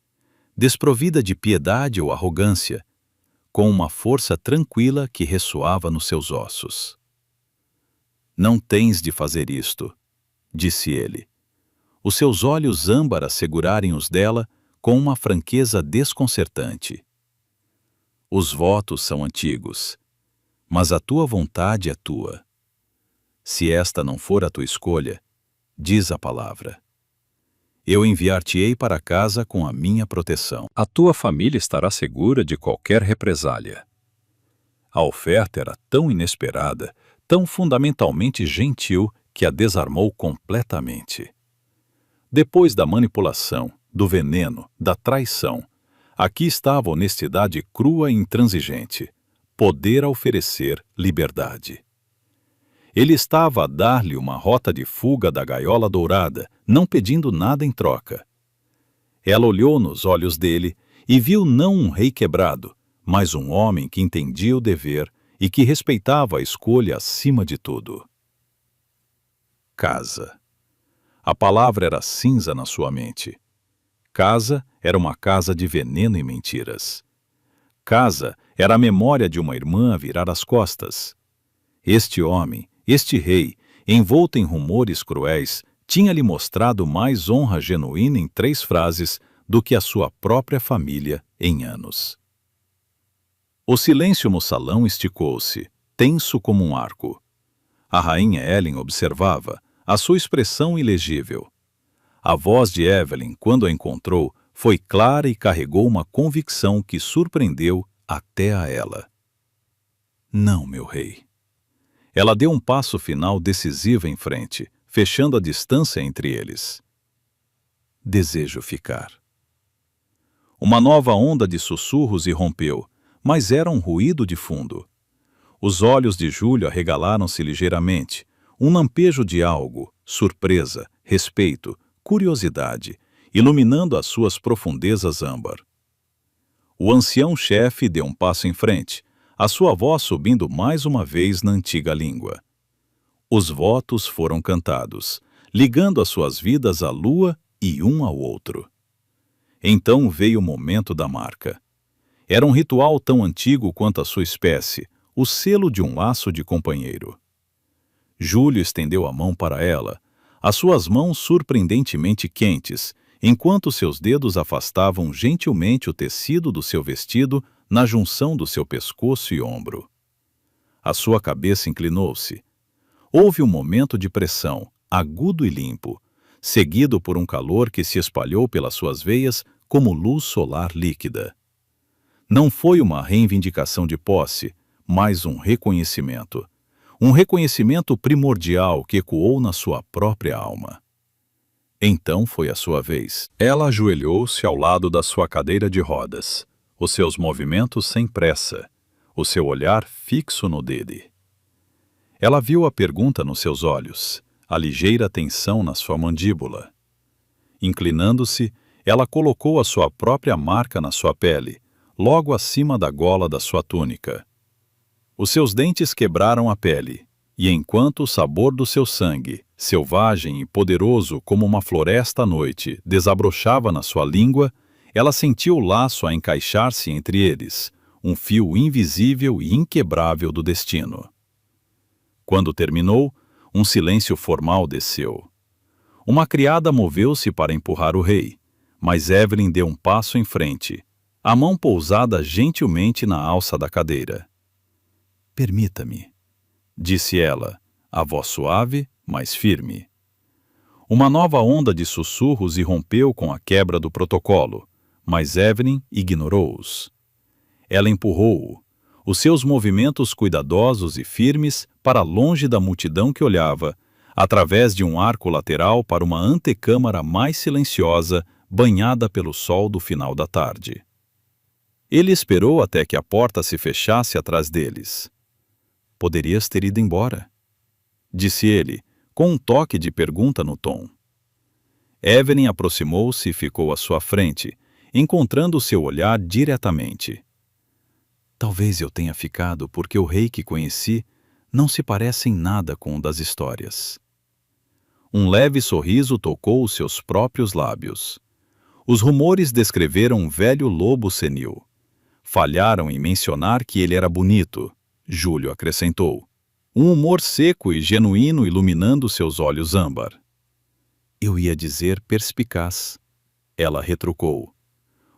desprovida de piedade ou arrogância, com uma força tranquila que ressoava nos seus ossos. Não tens de fazer isto, disse ele. Os seus olhos âmbar a segurarem os dela com uma franqueza desconcertante. Os votos são antigos, mas a tua vontade é tua. Se esta não for a tua escolha, diz a palavra. Eu enviar-te-ei para casa com a minha proteção. A tua família estará segura de qualquer represália. A oferta era tão inesperada, tão fundamentalmente gentil, que a desarmou completamente. Depois da manipulação, do veneno, da traição, aqui estava a honestidade crua e intransigente, poder a oferecer liberdade. Ele estava a dar-lhe uma rota de fuga da gaiola dourada, não pedindo nada em troca. Ela olhou nos olhos dele e viu não um rei quebrado, mas um homem que entendia o dever e que respeitava a escolha acima de tudo. Casa. A palavra era cinza na sua mente. Casa era uma casa de veneno e mentiras. Casa era a memória de uma irmã a virar as costas. Este homem, este rei, envolto em rumores cruéis, tinha-lhe mostrado mais honra genuína em 3 frases do que a sua própria família em anos. O silêncio no salão esticou-se, tenso como um arco. A rainha Ellen observava, a sua expressão ilegível. A voz de Evelyn, quando a encontrou, foi clara e carregou uma convicção que surpreendeu até a ela. Não, meu rei. Ela deu um passo final decisivo em frente, fechando a distância entre eles. Desejo ficar. Uma nova onda de sussurros irrompeu, mas era um ruído de fundo. Os olhos de Júlio arregalaram-se ligeiramente, um lampejo de algo, surpresa, respeito, curiosidade, iluminando as suas profundezas âmbar. O ancião chefe deu um passo em frente, a sua voz subindo mais uma vez na antiga língua. Os votos foram cantados, ligando as suas vidas à lua e um ao outro. Então veio o momento da marca. Era um ritual tão antigo quanto a sua espécie, o selo de um laço de companheiro. Júlio estendeu a mão para ela, as suas mãos surpreendentemente quentes, enquanto seus dedos afastavam gentilmente o tecido do seu vestido na junção do seu pescoço e ombro. A sua cabeça inclinou-se. Houve um momento de pressão, agudo e limpo, seguido por um calor que se espalhou pelas suas veias como luz solar líquida. Não foi uma reivindicação de posse, mas um reconhecimento. Um reconhecimento primordial que ecoou na sua própria alma. Então foi a sua vez. Ela ajoelhou-se ao lado da sua cadeira de rodas, os seus movimentos sem pressa, o seu olhar fixo no dele. Ela viu a pergunta nos seus olhos, a ligeira tensão na sua mandíbula. Inclinando-se, ela colocou a sua própria marca na sua pele, logo acima da gola da sua túnica. Os seus dentes quebraram a pele, e enquanto o sabor do seu sangue, selvagem e poderoso como uma floresta à noite, desabrochava na sua língua, ela sentiu o laço a encaixar-se entre eles, um fio invisível e inquebrável do destino. Quando terminou, um silêncio formal desceu. Uma criada moveu-se para empurrar o rei, mas Evelyn deu um passo em frente, a mão pousada gentilmente na alça da cadeira. Permita-me, disse ela, a voz suave, mas firme. Uma nova onda de sussurros irrompeu com a quebra do protocolo, mas Evelyn ignorou-os. Ela empurrou-o, os seus movimentos cuidadosos e firmes para longe da multidão que olhava, através de um arco lateral para uma antecâmara mais silenciosa, banhada pelo sol do final da tarde. Ele esperou até que a porta se fechasse atrás deles. Poderias ter ido embora, disse ele, com um toque de pergunta no tom. Evelyn aproximou-se e ficou à sua frente, encontrando seu olhar diretamente. Talvez eu tenha ficado porque o rei que conheci não se parece em nada com o das histórias. Um leve sorriso tocou os seus próprios lábios. Os rumores descreveram um velho lobo senil. Falharam em mencionar que ele era bonito, Júlio acrescentou. Um humor seco e genuíno iluminando seus olhos âmbar. Eu ia dizer perspicaz. Ela retrucou.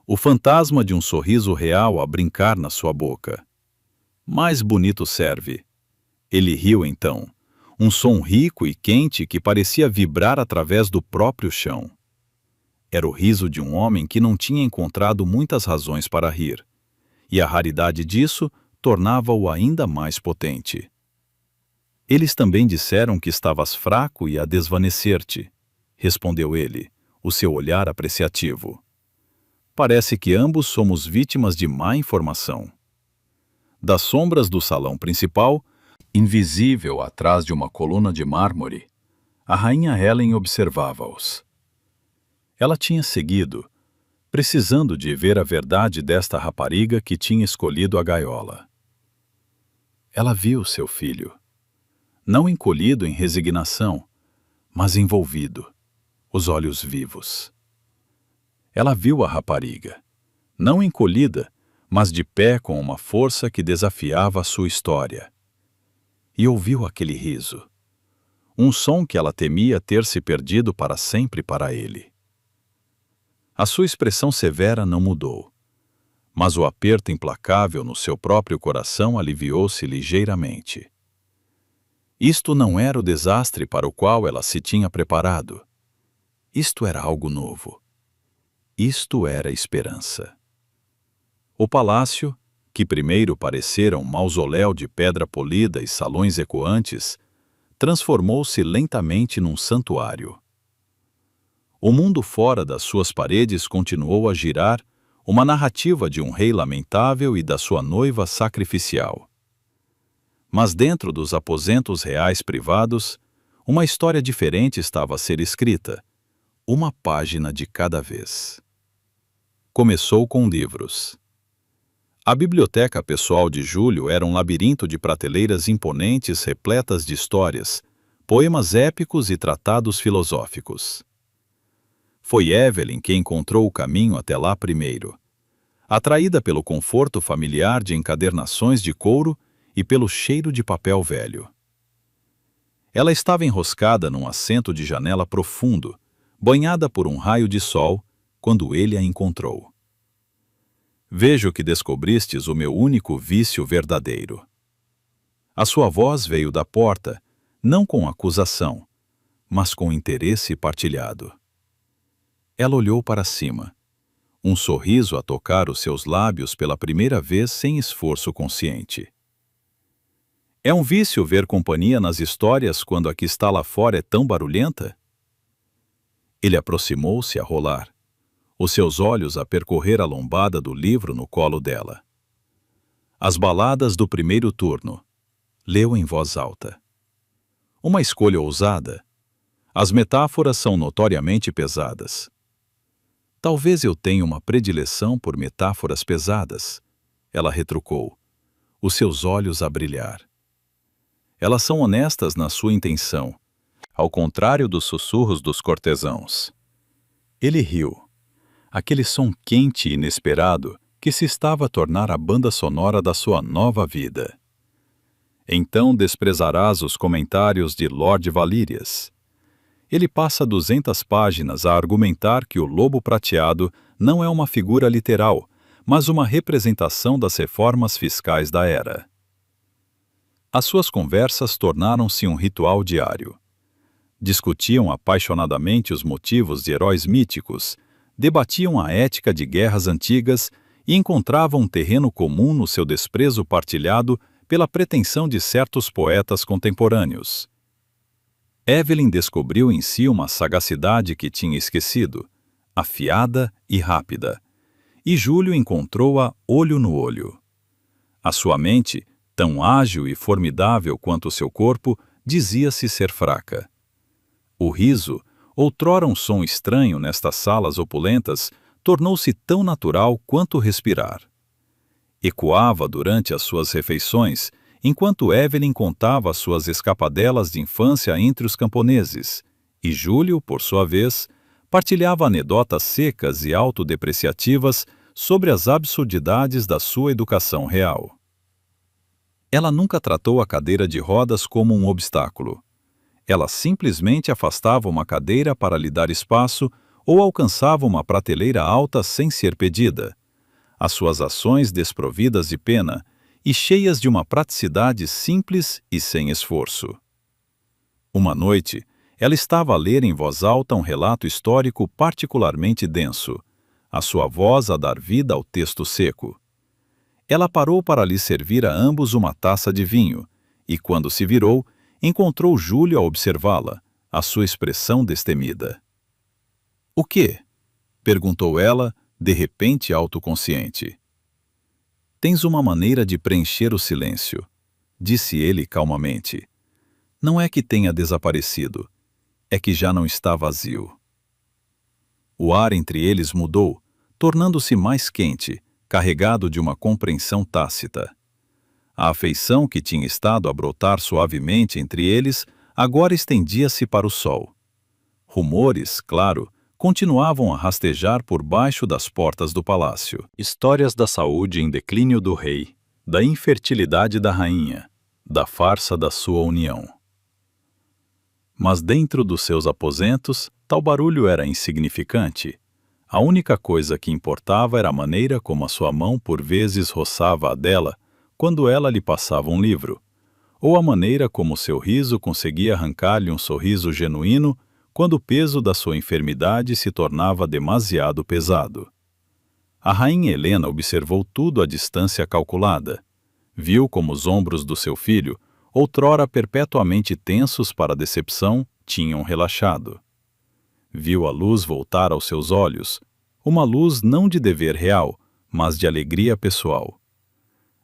O fantasma de um sorriso real a brincar na sua boca. Mais bonito serve. Ele riu então, um som rico e quente que parecia vibrar através do próprio chão. Era o riso de um homem que não tinha encontrado muitas razões para rir, e a raridade disso tornava-o ainda mais potente. Eles também disseram que estavas fraco e a desvanecer-te, respondeu ele, o seu olhar apreciativo. Parece que ambos somos vítimas de má informação. Das sombras do salão principal, invisível atrás de uma coluna de mármore, a rainha Helen observava-os. Ela tinha seguido, precisando de ver a verdade desta rapariga que tinha escolhido a gaiola. Ela viu seu filho, não encolhido em resignação, mas envolvido, os olhos vivos. Ela viu a rapariga, não encolhida, mas de pé com uma força que desafiava a sua história. E ouviu aquele riso, um som que ela temia ter se perdido para sempre para ele. A sua expressão severa não mudou, mas o aperto implacável no seu próprio coração aliviou-se ligeiramente. Isto não era o desastre para o qual ela se tinha preparado. Isto era algo novo. Isto era esperança. O palácio, que primeiro parecera um mausoléu de pedra polida e salões ecoantes, transformou-se lentamente num santuário. O mundo fora das suas paredes continuou a girar, uma narrativa de um rei lamentável e da sua noiva sacrificial. Mas dentro dos aposentos reais privados, uma história diferente estava a ser escrita, uma página de cada vez. Começou com livros. A biblioteca pessoal de Júlio era um labirinto de prateleiras imponentes repletas de histórias, poemas épicos e tratados filosóficos. Foi Evelyn quem encontrou o caminho até lá primeiro, atraída pelo conforto familiar de encadernações de couro e pelo cheiro de papel velho. Ela estava enroscada num assento de janela profundo, banhada por um raio de sol, quando ele a encontrou. Vejo que descobristes o meu único vício verdadeiro. A sua voz veio da porta, não com acusação, mas com interesse partilhado. Ela olhou para cima, um sorriso a tocar os seus lábios pela primeira vez sem esforço consciente. É um vício ver companhia nas histórias quando a que está lá fora é tão barulhenta? Ele aproximou-se a rolar, os seus olhos a percorrer a lombada do livro no colo dela. As baladas do primeiro turno, leu em voz alta. Uma escolha ousada. As metáforas são notoriamente pesadas. Talvez eu tenha uma predileção por metáforas pesadas, ela retrucou, os seus olhos a brilhar. Elas são honestas na sua intenção, ao contrário dos sussurros dos cortesãos. Ele riu, aquele som quente e inesperado que se estava a tornar a banda sonora da sua nova vida. Então desprezarás os comentários de Lord Valírias. Ele passa 200 páginas a argumentar que o lobo prateado não é uma figura literal, mas uma representação das reformas fiscais da era. As suas conversas tornaram-se um ritual diário. Discutiam apaixonadamente os motivos de heróis míticos, debatiam a ética de guerras antigas e encontravam um terreno comum no seu desprezo partilhado pela pretensão de certos poetas contemporâneos. Evelyn descobriu em si uma sagacidade que tinha esquecido, afiada e rápida, e Júlio encontrou-a olho no olho. A sua mente, tão ágil e formidável quanto o seu corpo, dizia-se ser fraca. O riso, outrora um som estranho nestas salas opulentas, tornou-se tão natural quanto respirar. Ecoava durante as suas refeições, enquanto Evelyn contava suas escapadelas de infância entre os camponeses, e Júlio, por sua vez, partilhava anedotas secas e autodepreciativas sobre as absurdidades da sua educação real. Ela nunca tratou a cadeira de rodas como um obstáculo. Ela simplesmente afastava uma cadeira para lhe dar espaço ou alcançava uma prateleira alta sem ser pedida. As suas ações desprovidas de pena e cheias de uma praticidade simples e sem esforço. Uma noite, ela estava a ler em voz alta um relato histórico particularmente denso, a sua voz a dar vida ao texto seco. Ela parou para lhe servir a ambos uma taça de vinho, e quando se virou, encontrou Júlio a observá-la, a sua expressão destemida. — O quê? Perguntou ela, de repente autoconsciente. — Tens uma maneira de preencher o silêncio, disse ele calmamente. Não é que tenha desaparecido, é que já não está vazio. O ar entre eles mudou, tornando-se mais quente, carregado de uma compreensão tácita. A afeição que tinha estado a brotar suavemente entre eles agora estendia-se para o sol. Rumores, claro, continuavam a rastejar por baixo das portas do palácio. Histórias da saúde em declínio do rei, da infertilidade da rainha, da farsa da sua união. Mas dentro dos seus aposentos, tal barulho era insignificante. A única coisa que importava era a maneira como a sua mão por vezes roçava a dela quando ela lhe passava um livro, ou a maneira como seu riso conseguia arrancar-lhe um sorriso genuíno quando o peso da sua enfermidade se tornava demasiado pesado. A rainha Helena observou tudo à distância calculada. Viu como os ombros do seu filho, outrora perpetuamente tensos para a decepção, tinham relaxado. Viu a luz voltar aos seus olhos, uma luz não de dever real, mas de alegria pessoal.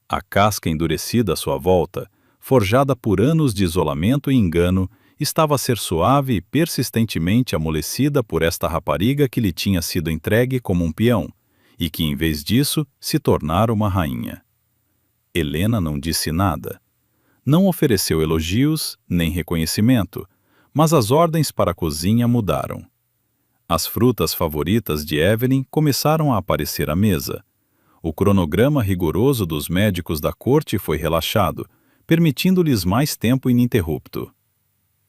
A casca endurecida à sua volta, forjada por anos de isolamento e engano, estava a ser suave e persistentemente amolecida por esta rapariga que lhe tinha sido entregue como um peão, e que, em vez disso, se tornara uma rainha. Helena não disse nada. Não ofereceu elogios, nem reconhecimento, mas as ordens para a cozinha mudaram. As frutas favoritas de Evelyn começaram a aparecer à mesa. O cronograma rigoroso dos médicos da corte foi relaxado, permitindo-lhes mais tempo ininterrupto.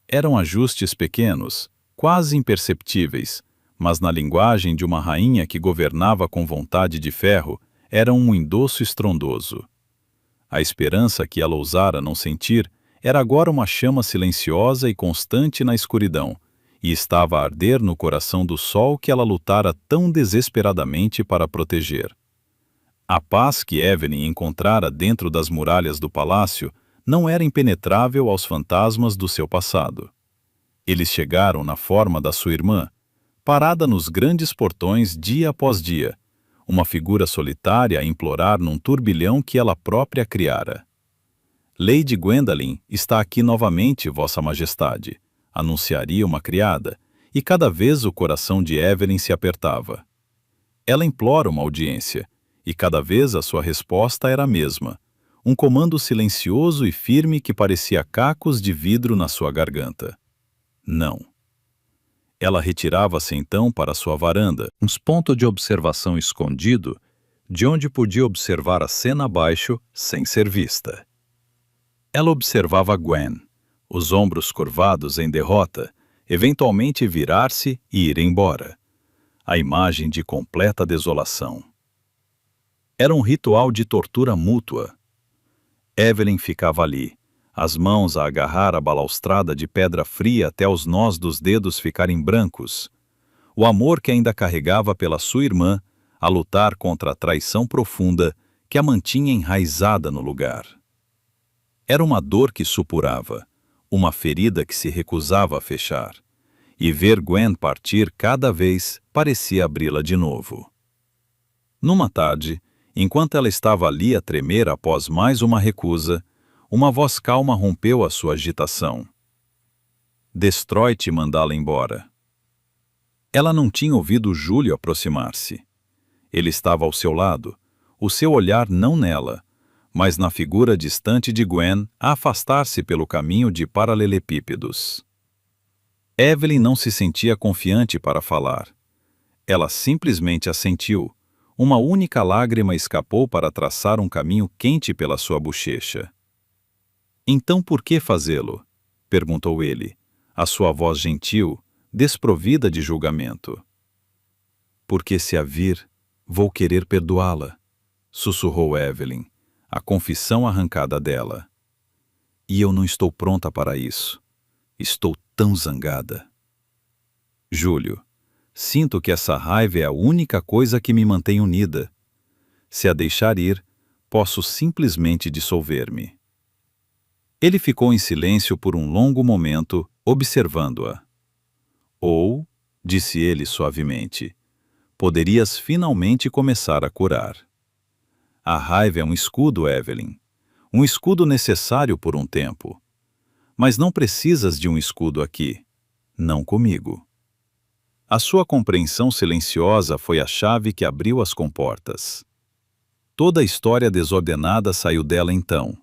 Eram ajustes pequenos, quase imperceptíveis, mas na linguagem de uma rainha que governava com vontade de ferro, eram um endosso estrondoso. A esperança que ela ousara não sentir era agora uma chama silenciosa e constante na escuridão, e estava a arder no coração do sol que ela lutara tão desesperadamente para proteger. A paz que Evelyn encontrara dentro das muralhas do palácio não era impenetrável aos fantasmas do seu passado. Eles chegaram na forma da sua irmã, parada nos grandes portões dia após dia, uma figura solitária a implorar num turbilhão que ela própria criara. Lady Gwendolen está aqui novamente, Vossa Majestade, anunciaria uma criada, e cada vez o coração de Evelyn se apertava. Ela implora uma audiência, e cada vez a sua resposta era a mesma, um comando silencioso e firme que parecia cacos de vidro na sua garganta. Não. Ela retirava-se então para sua varanda, um ponto de observação escondido, de onde podia observar a cena abaixo sem ser vista. Ela observava Gwen, os ombros curvados em derrota, eventualmente virar-se e ir embora. A imagem de completa desolação. Era um ritual de tortura mútua. Evelyn ficava ali, as mãos a agarrar a balaustrada de pedra fria até os nós dos dedos ficarem brancos. O amor que ainda carregava pela sua irmã, a lutar contra a traição profunda que a mantinha enraizada no lugar. Era uma dor que supurava, uma ferida que se recusava a fechar, e ver Gwen partir cada vez parecia abri-la de novo. Numa tarde, enquanto ela estava ali a tremer após mais uma recusa, uma voz calma rompeu a sua agitação. Destrói-te mandá-la embora. Ela não tinha ouvido Júlio aproximar-se. Ele estava ao seu lado, o seu olhar não nela, mas na figura distante de Gwen a afastar-se pelo caminho de paralelepípedos. Evelyn não se sentia confiante para falar. Ela simplesmente assentiu. Uma única lágrima escapou para traçar um caminho quente pela sua bochecha. Então por que fazê-lo? Perguntou ele, a sua voz gentil, desprovida de julgamento. Porque se a vir, vou querer perdoá-la, sussurrou Evelyn, a confissão arrancada dela. E eu não estou pronta para isso. Estou tão zangada. Júlio, sinto que essa raiva é a única coisa que me mantém unida. Se a deixar ir, posso simplesmente dissolver-me. Ele ficou em silêncio por um longo momento, observando-a. Ou, disse ele suavemente, poderias finalmente começar a curar. A raiva é um escudo, Evelyn. Um escudo necessário por um tempo. Mas não precisas de um escudo aqui. Não comigo. A sua compreensão silenciosa foi a chave que abriu as comportas. Toda a história desordenada saiu dela então.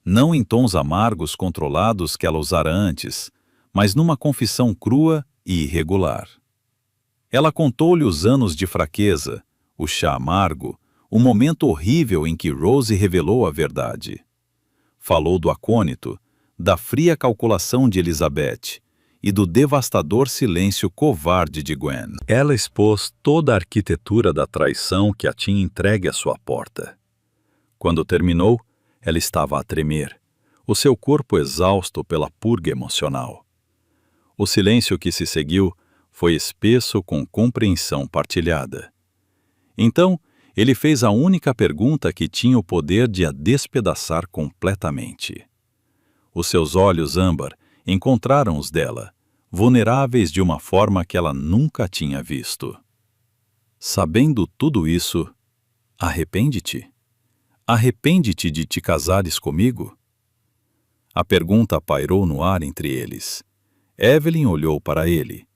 Não em tons amargos controlados que ela usara antes, mas numa confissão crua e irregular. Ela contou-lhe os anos de fraqueza, o chá amargo, o momento horrível em que Rose revelou a verdade. Falou do acônito, da fria calculação de Elizabeth e do devastador silêncio covarde de Gwen. Ela expôs toda a arquitetura da traição que a tinha entregue à sua porta. Quando terminou, ela estava a tremer, o seu corpo exausto pela purga emocional. O silêncio que se seguiu foi espesso com compreensão partilhada. Então, ele fez a única pergunta que tinha o poder de a despedaçar completamente. Os seus olhos âmbar encontraram os dela, vulneráveis de uma forma que ela nunca tinha visto. Sabendo tudo isso, arrepende-te? Arrepende-te de te casares comigo? A pergunta pairou no ar entre eles. Evelyn olhou para ele.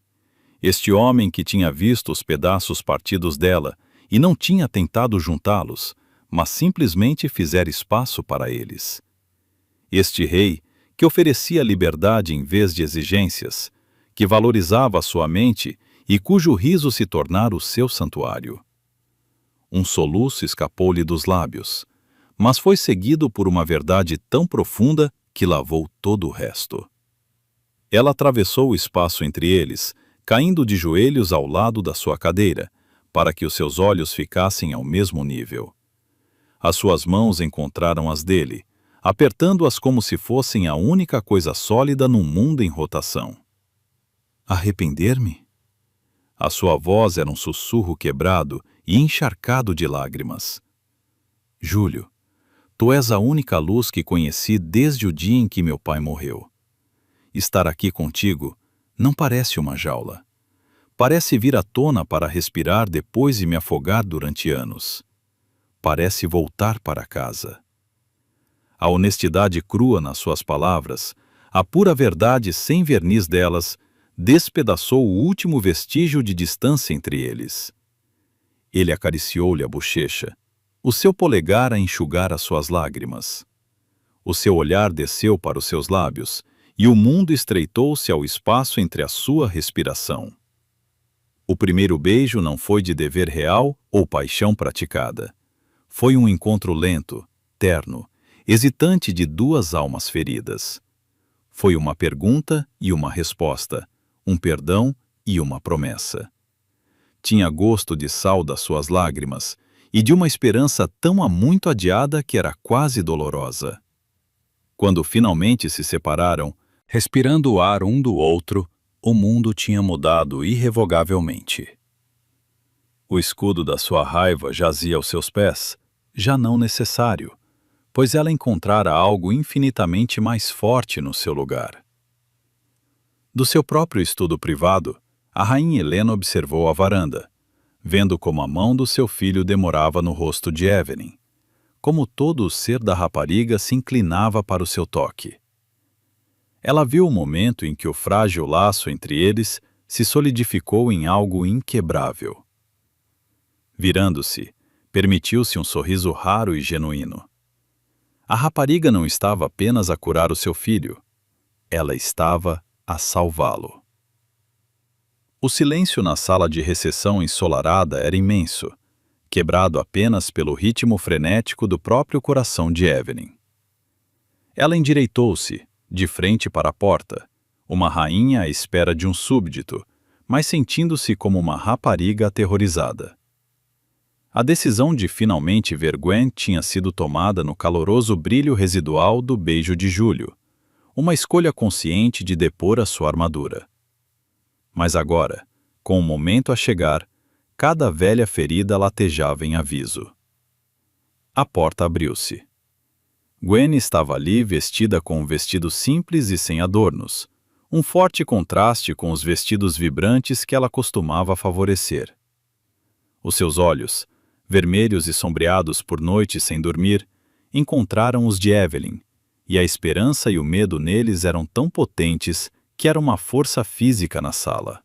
Este homem que tinha visto os pedaços partidos dela e não tinha tentado juntá-los, mas simplesmente fizera espaço para eles. Este rei que oferecia liberdade em vez de exigências, que valorizava a sua mente e cujo riso se tornara o seu santuário. Um soluço escapou-lhe dos lábios, mas foi seguido por uma verdade tão profunda que lavou todo o resto. Ela atravessou o espaço entre eles, caindo de joelhos ao lado da sua cadeira, para que os seus olhos ficassem ao mesmo nível. As suas mãos encontraram as dele, apertando-as como se fossem a única coisa sólida num mundo em rotação. Arrepender-me? A sua voz era um sussurro quebrado e encharcado de lágrimas. Júlio, tu és a única luz que conheci desde o dia em que meu pai morreu. Estar aqui contigo não parece uma jaula. Parece vir à tona para respirar depois de me afogar durante anos. Parece voltar para casa. A honestidade crua nas suas palavras, a pura verdade sem verniz delas, despedaçou o último vestígio de distância entre eles. Ele acariciou-lhe a bochecha, o seu polegar a enxugar as suas lágrimas. O seu olhar desceu para os seus lábios, e o mundo estreitou-se ao espaço entre a sua respiração. O primeiro beijo não foi de dever real ou paixão praticada. Foi um encontro lento, terno, hesitante de duas almas feridas. Foi uma pergunta e uma resposta, um perdão e uma promessa. Tinha gosto de sal das suas lágrimas e de uma esperança tão há muito adiada que era quase dolorosa. Quando finalmente se separaram, respirando o ar um do outro, o mundo tinha mudado irrevogavelmente. O escudo da sua raiva jazia aos seus pés, já não necessário, pois ela encontrara algo infinitamente mais forte no seu lugar. Do seu próprio estudo privado, a rainha Helena observou a varanda, vendo como a mão do seu filho demorava no rosto de Evelyn, como todo o ser da rapariga se inclinava para o seu toque. Ela viu o momento em que o frágil laço entre eles se solidificou em algo inquebrável. Virando-se, Permitiu-se um sorriso raro e genuíno. A rapariga não estava apenas a curar o seu filho, ela estava a salvá-lo. O silêncio na sala de recepção ensolarada era imenso, quebrado apenas pelo ritmo frenético do próprio coração de Evelyn. Ela endireitou-se, de frente para a porta, uma rainha à espera de um súbdito, mas sentindo-se como uma rapariga aterrorizada. A decisão de finalmente ver Gwen tinha sido tomada no caloroso brilho residual do beijo de julho, uma escolha consciente de depor a sua armadura. Mas agora, com o momento a chegar, cada velha ferida latejava em aviso. A porta abriu-se. Gwen estava ali vestida com um vestido simples e sem adornos, um forte contraste com os vestidos vibrantes que ela costumava favorecer. Os seus olhos, vermelhos e sombreados por noites sem dormir, encontraram os de Evelyn, e a esperança e o medo neles eram tão potentes que era uma força física na sala.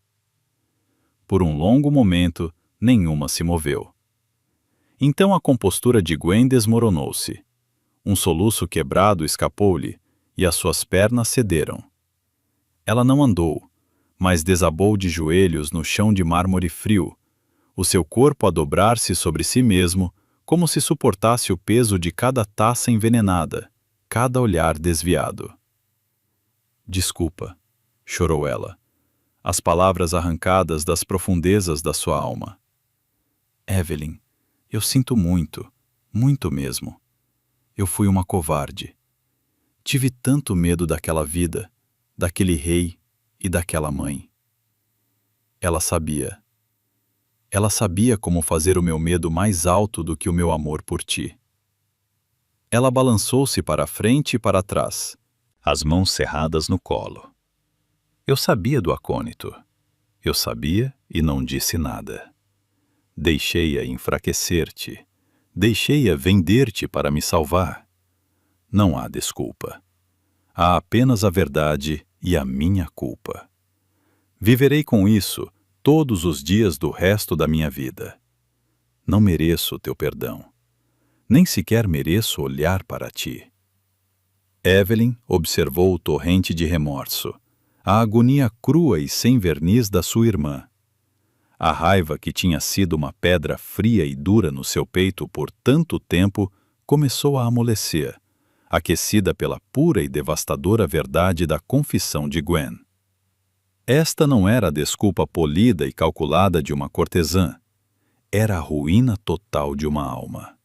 Por um longo momento, nenhuma se moveu. Então a compostura de Gwen desmoronou-se. Um soluço quebrado escapou-lhe, e as suas pernas cederam. Ela não andou, mas desabou de joelhos no chão de mármore frio, o seu corpo a dobrar-se sobre si mesmo, como se suportasse o peso de cada taça envenenada, cada olhar desviado. Desculpa, chorou ela, as palavras arrancadas das profundezas da sua alma. Evelyn, eu sinto muito, muito mesmo. Eu fui uma covarde. Tive tanto medo daquela vida, daquele rei e daquela mãe. Ela sabia. Ela sabia como fazer o meu medo mais alto do que o meu amor por ti. Ela balançou-se para a frente e para trás, as mãos cerradas no colo. Eu sabia do acônito. Eu sabia e não disse nada. Deixei-a enfraquecer-te. Deixei-a vender-te para me salvar. Não há desculpa. Há apenas a verdade e a minha culpa. Viverei com isso todos os dias do resto da minha vida. Não mereço teu perdão. Nem sequer mereço olhar para ti. Evelyn observou o torrente de remorso, a agonia crua e sem verniz da sua irmã. A raiva que tinha sido uma pedra fria e dura no seu peito por tanto tempo começou a amolecer, aquecida pela pura e devastadora verdade da confissão de Gwen. Esta não era a desculpa polida e calculada de uma cortesã. Era a ruína total de uma alma.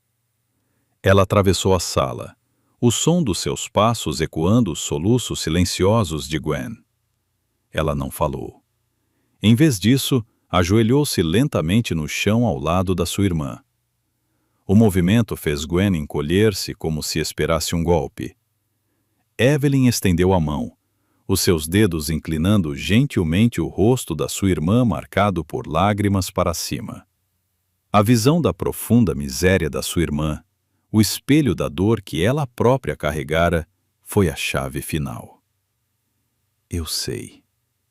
Ela atravessou a sala, o som dos seus passos ecoando os soluços silenciosos de Gwen. Ela não falou. Em vez disso, ajoelhou-se lentamente no chão ao lado da sua irmã. O movimento fez Gwen encolher-se como se esperasse um golpe. Evelyn estendeu a mão, os seus dedos inclinando gentilmente o rosto da sua irmã marcado por lágrimas para cima. A visão da profunda miséria da sua irmã, o espelho da dor que ela própria carregara, foi a chave final. Eu sei,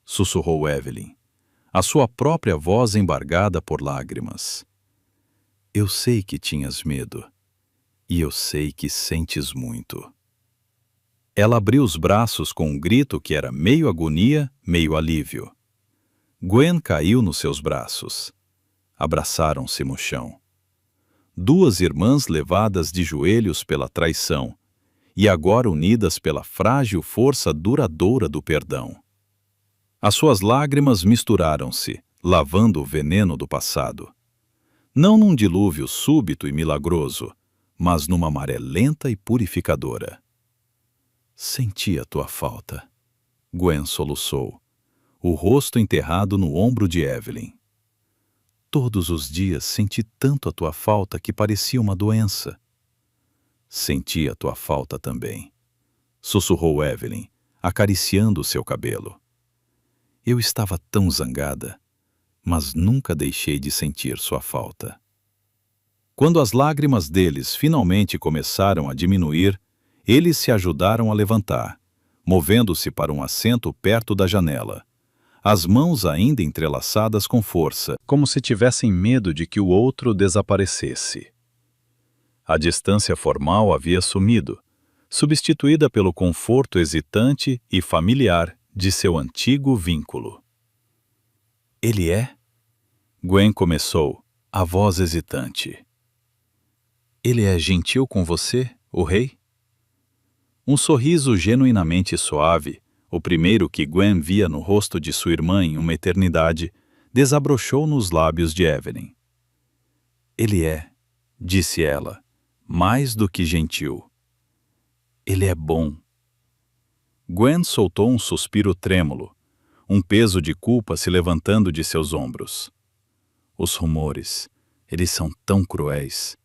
sussurrou Evelyn, a sua própria voz embargada por lágrimas. Eu sei que tinhas medo, e eu sei que sentes muito. Ela abriu os braços com um grito que era meio agonia, meio alívio. Gwen caiu nos seus braços. Abraçaram-se no chão. Duas irmãs levadas de joelhos pela traição, e agora unidas pela frágil força duradoura do perdão. As suas lágrimas misturaram-se, lavando o veneno do passado. Não num dilúvio súbito e milagroso, mas numa maré lenta e purificadora. Senti a tua falta. Gwen soluçou, o rosto enterrado no ombro de Evelyn. Todos os dias senti tanto a tua falta que parecia uma doença. Senti a tua falta também, sussurrou Evelyn, acariciando o seu cabelo. Eu estava tão zangada, mas nunca deixei de sentir sua falta. Quando as lágrimas deles finalmente começaram a diminuir, eles se ajudaram a levantar, movendo-se para um assento perto da janela, as mãos ainda entrelaçadas com força, como se tivessem medo de que o outro desaparecesse. A distância formal havia sumido, substituída pelo conforto hesitante e familiar de seu antigo vínculo. Ele é? Gwen começou, a voz hesitante. Ele é gentil com você, o rei? Um sorriso genuinamente suave, o primeiro que Gwen via no rosto de sua irmã em uma eternidade, desabrochou nos lábios de Evelyn. Ele é, disse ela, mais do que gentil. Ele é bom. Gwen soltou um suspiro trêmulo, um peso de culpa se levantando de seus ombros. Os rumores, eles são tão cruéis.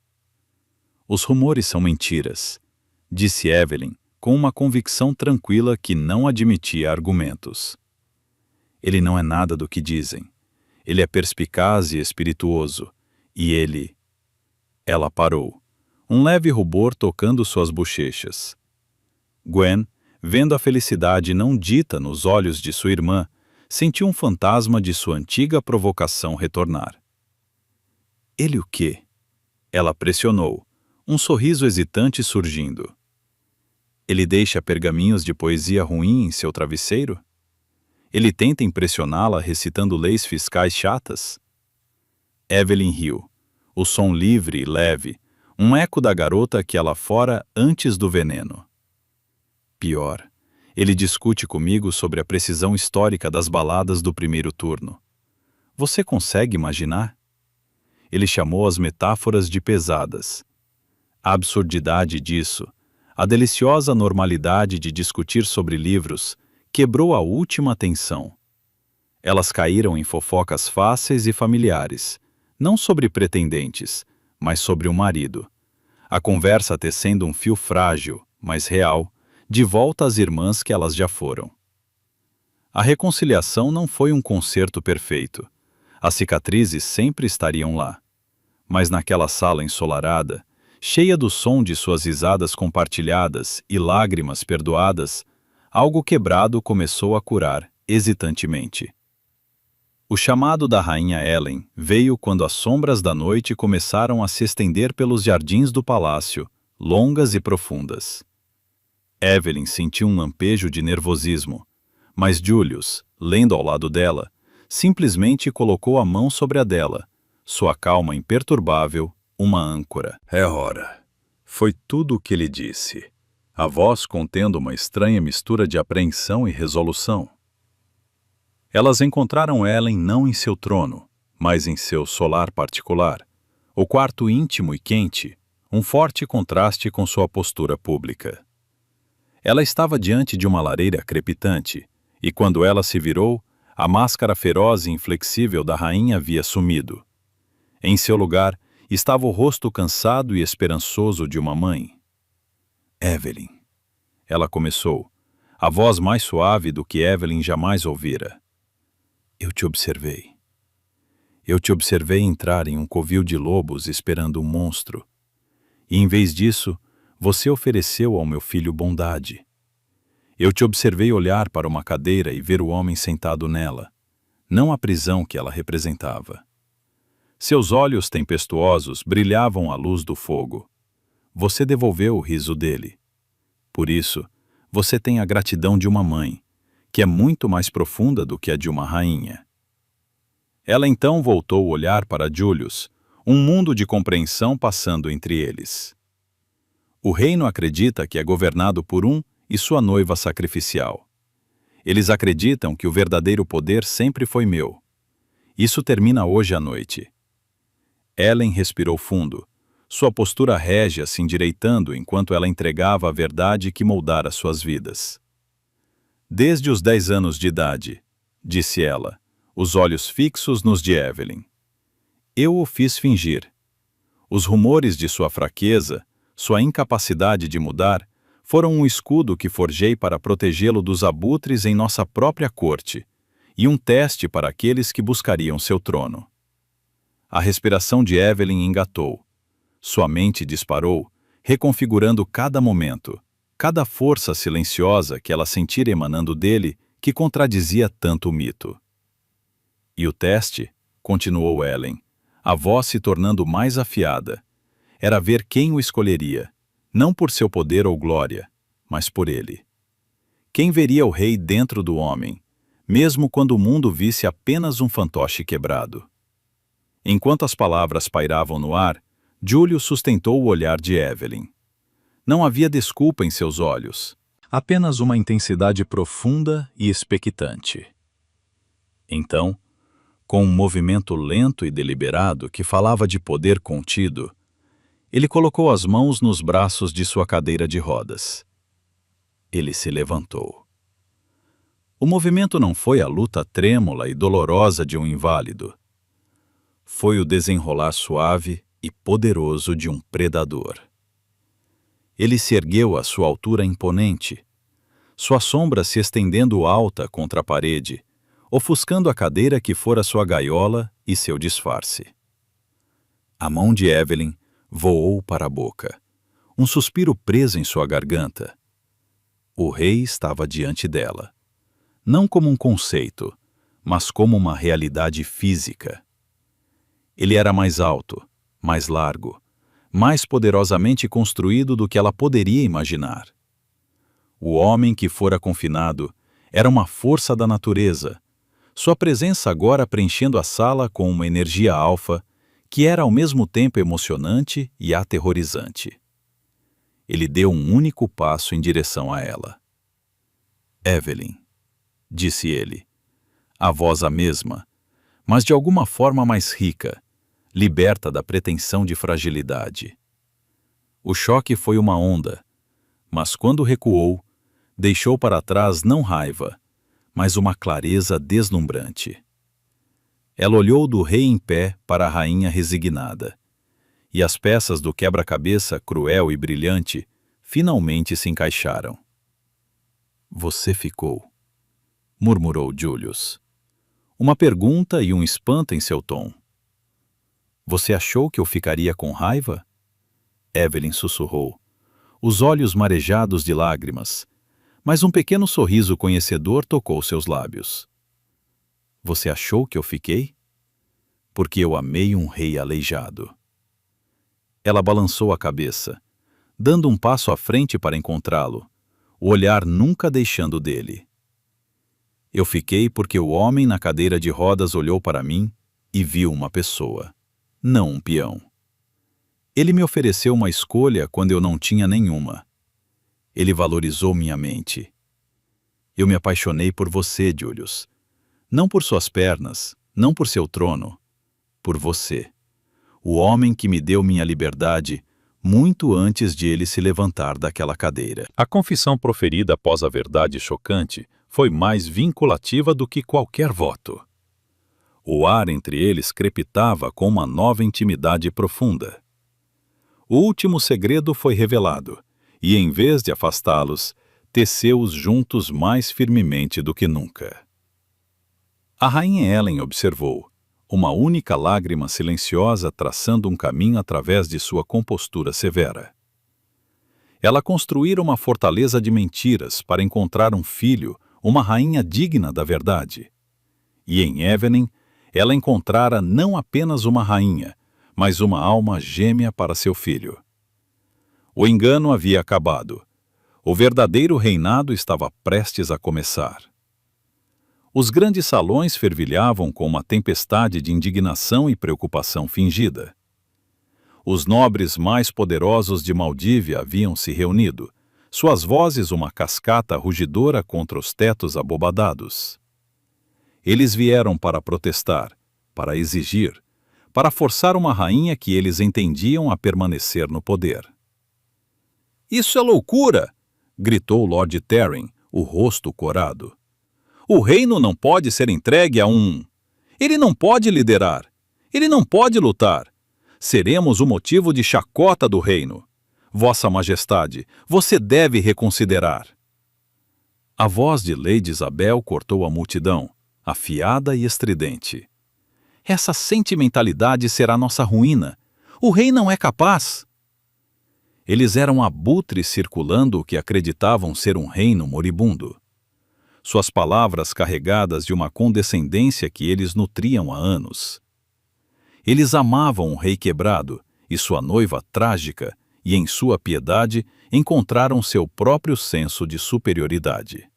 Os rumores são mentiras, disse Evelyn, com uma convicção tranquila que não admitia argumentos. Ele não é nada do que dizem. Ele é perspicaz e espirituoso. E ele... Ela parou, um leve rubor tocando suas bochechas. Gwen, vendo a felicidade não dita nos olhos de sua irmã, sentiu um fantasma de sua antiga provocação retornar. Ele o quê? Ela pressionou, um sorriso hesitante surgindo. Ele deixa pergaminhos de poesia ruim em seu travesseiro? Ele tenta impressioná-la recitando leis fiscais chatas? Evelyn riu, o som livre e leve, um eco da garota que ela fora antes do veneno. Pior, ele discute comigo sobre a precisão histórica das baladas do primeiro turno. Você consegue imaginar? Ele chamou as metáforas de pesadas. A absurdidade disso, a deliciosa normalidade de discutir sobre livros, quebrou a última tensão. Elas caíram em fofocas fáceis e familiares, não sobre pretendentes, mas sobre o marido. A conversa tecendo um fio frágil, mas real, de volta às irmãs que elas já foram. A reconciliação não foi um concerto perfeito. As cicatrizes sempre estariam lá. Mas naquela sala ensolarada, cheia do som de suas risadas compartilhadas e lágrimas perdoadas, algo quebrado começou a curar, hesitantemente. O chamado da rainha Ellen veio quando as sombras da noite começaram a se estender pelos jardins do palácio, longas e profundas. Evelyn sentiu um lampejo de nervosismo, mas Julius, lendo ao lado dela, simplesmente colocou a mão sobre a dela, sua calma imperturbável, uma âncora. É hora. Foi tudo o que ele disse, a voz contendo uma estranha mistura de apreensão e resolução. Elas encontraram Ellen não em seu trono, mas em seu solar particular, o quarto íntimo e quente, um forte contraste com sua postura pública. Ela estava diante de uma lareira crepitante, e quando ela se virou, a máscara feroz e inflexível da rainha havia sumido. Em seu lugar, estava o rosto cansado e esperançoso de uma mãe. Evelyn. Ela começou, a voz mais suave do que Evelyn jamais ouvira. Eu te observei. Eu te observei entrar em um covil de lobos esperando um monstro. E em vez disso, você ofereceu ao meu filho bondade. Eu te observei olhar para uma cadeira e ver o homem sentado nela, não a prisão que ela representava. Seus olhos tempestuosos brilhavam à luz do fogo. Você devolveu o riso dele. Por isso, você tem a gratidão de uma mãe, que é muito mais profunda do que a de uma rainha. Ela então voltou o olhar para Julius, um mundo de compreensão passando entre eles. O reino acredita que é governado por um e sua noiva sacrificial. Eles acreditam que o verdadeiro poder sempre foi meu. Isso termina hoje à noite. Ellen respirou fundo, sua postura régia se endireitando enquanto ela entregava a verdade que moldara suas vidas. Desde os 10 anos de idade, disse ela, os olhos fixos nos de Evelyn. Eu o fiz fingir. Os rumores de sua fraqueza, sua incapacidade de mudar, foram um escudo que forjei para protegê-lo dos abutres em nossa própria corte, e um teste para aqueles que buscariam seu trono. A respiração de Evelyn engatou. Sua mente disparou, reconfigurando cada momento, cada força silenciosa que ela sentira emanando dele que contradizia tanto o mito. E o teste, continuou Ellen, a voz se tornando mais afiada, era ver quem o escolheria, não por seu poder ou glória, mas por ele. Quem veria o rei dentro do homem, mesmo quando o mundo visse apenas um fantoche quebrado? Enquanto as palavras pairavam no ar, Júlio sustentou o olhar de Evelyn. Não havia desculpa em seus olhos, apenas uma intensidade profunda e expectante. Então, com um movimento lento e deliberado que falava de poder contido, ele colocou as mãos nos braços de sua cadeira de rodas. Ele se levantou. O movimento não foi a luta trêmula e dolorosa de um inválido. Foi o desenrolar suave e poderoso de um predador. Ele se ergueu à sua altura imponente, sua sombra se estendendo alta contra a parede, ofuscando a cadeira que fora sua gaiola e seu disfarce. A mão de Evelyn voou para a boca, um suspiro preso em sua garganta. O rei estava diante dela, não como um conceito, mas como uma realidade física. Ele era mais alto, mais largo, mais poderosamente construído do que ela poderia imaginar. O homem que fora confinado era uma força da natureza, sua presença agora preenchendo a sala com uma energia alfa que era ao mesmo tempo emocionante e aterrorizante. Ele deu um único passo em direção a ela. Evelyn, disse ele, a voz a mesma, mas de alguma forma mais rica, liberta da pretensão de fragilidade. O choque foi uma onda, mas quando recuou, deixou para trás não raiva, mas uma clareza deslumbrante. Ela olhou do rei em pé para a rainha resignada, e as peças do quebra-cabeça cruel e brilhante finalmente se encaixaram. Você ficou, murmurou Julius. Uma pergunta e um espanto em seu tom. Você achou que eu ficaria com raiva? Evelyn sussurrou, os olhos marejados de lágrimas, mas um pequeno sorriso conhecedor tocou seus lábios. Você achou que eu fiquei? Porque eu amei um rei aleijado. Ela balançou a cabeça, dando um passo à frente para encontrá-lo, o olhar nunca deixando dele. Eu fiquei porque o homem na cadeira de rodas olhou para mim e viu uma pessoa, não um peão. Ele me ofereceu uma escolha quando eu não tinha nenhuma. Ele valorizou minha mente. Eu me apaixonei por você, Julius. Não por suas pernas, não por seu trono. Por você. O homem que me deu minha liberdade muito antes de ele se levantar daquela cadeira. A confissão proferida após a verdade chocante foi mais vinculativa do que qualquer voto. O ar entre eles crepitava com uma nova intimidade profunda. O último segredo foi revelado, e em vez de afastá-los, teceu-os juntos mais firmemente do que nunca. A rainha Ellen observou, uma única lágrima silenciosa traçando um caminho através de sua compostura severa. Ela construíra uma fortaleza de mentiras para encontrar um filho, uma rainha digna da verdade. E em Evelyn, ela encontrara não apenas uma rainha, mas uma alma gêmea para seu filho. O engano havia acabado. O verdadeiro reinado estava prestes a começar. Os grandes salões fervilhavam com uma tempestade de indignação e preocupação fingida. Os nobres mais poderosos de Maldívia haviam se reunido, suas vozes uma cascata rugidora contra os tetos abobadados. Eles vieram para protestar, para exigir, para forçar uma rainha que eles entendiam a permanecer no poder. "Isso é loucura!" gritou Lord Terren, o rosto corado. "O reino não pode ser entregue a um... Ele não pode liderar. Ele não pode lutar. Seremos o motivo de chacota do reino. Vossa Majestade, você deve reconsiderar." A voz de Lady Isabel cortou a multidão, afiada e estridente. "Essa sentimentalidade será nossa ruína. O rei não é capaz." Eles eram abutres circulando o que acreditavam ser um reino moribundo. Suas palavras carregadas de uma condescendência que eles nutriam há anos. Eles amavam um rei quebrado e sua noiva trágica, e em sua piedade encontraram seu próprio senso de superioridade.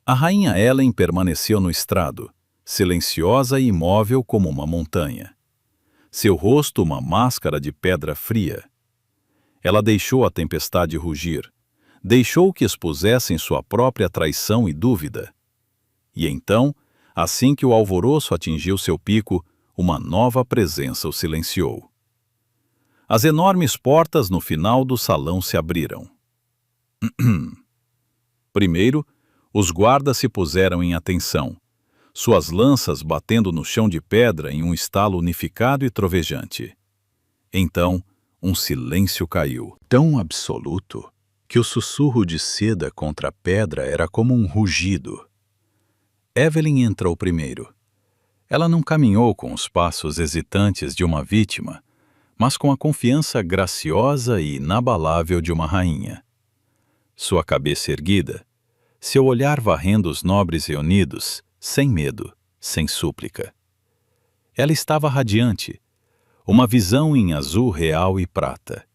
A rainha Ellen permaneceu no estrado, silenciosa e imóvel como uma montanha. Seu rosto uma máscara de pedra fria. Ela deixou a tempestade rugir, deixou que expusessem sua própria traição e dúvida. E então, assim que o alvoroço atingiu seu pico, uma nova presença o silenciou. As enormes portas no final do salão se abriram. Primeiro, os guardas se puseram em atenção, suas lanças batendo no chão de pedra em um estalo unificado e trovejante. Então, um silêncio caiu, tão absoluto que o sussurro de seda contra a pedra era como um rugido. Evelyn entrou primeiro. Ela não caminhou com os passos hesitantes de uma vítima, mas com a confiança graciosa e inabalável de uma rainha. Sua cabeça erguida, seu olhar varrendo os nobres reunidos, sem medo, sem súplica. Ela estava radiante, uma visão em azul real e prata.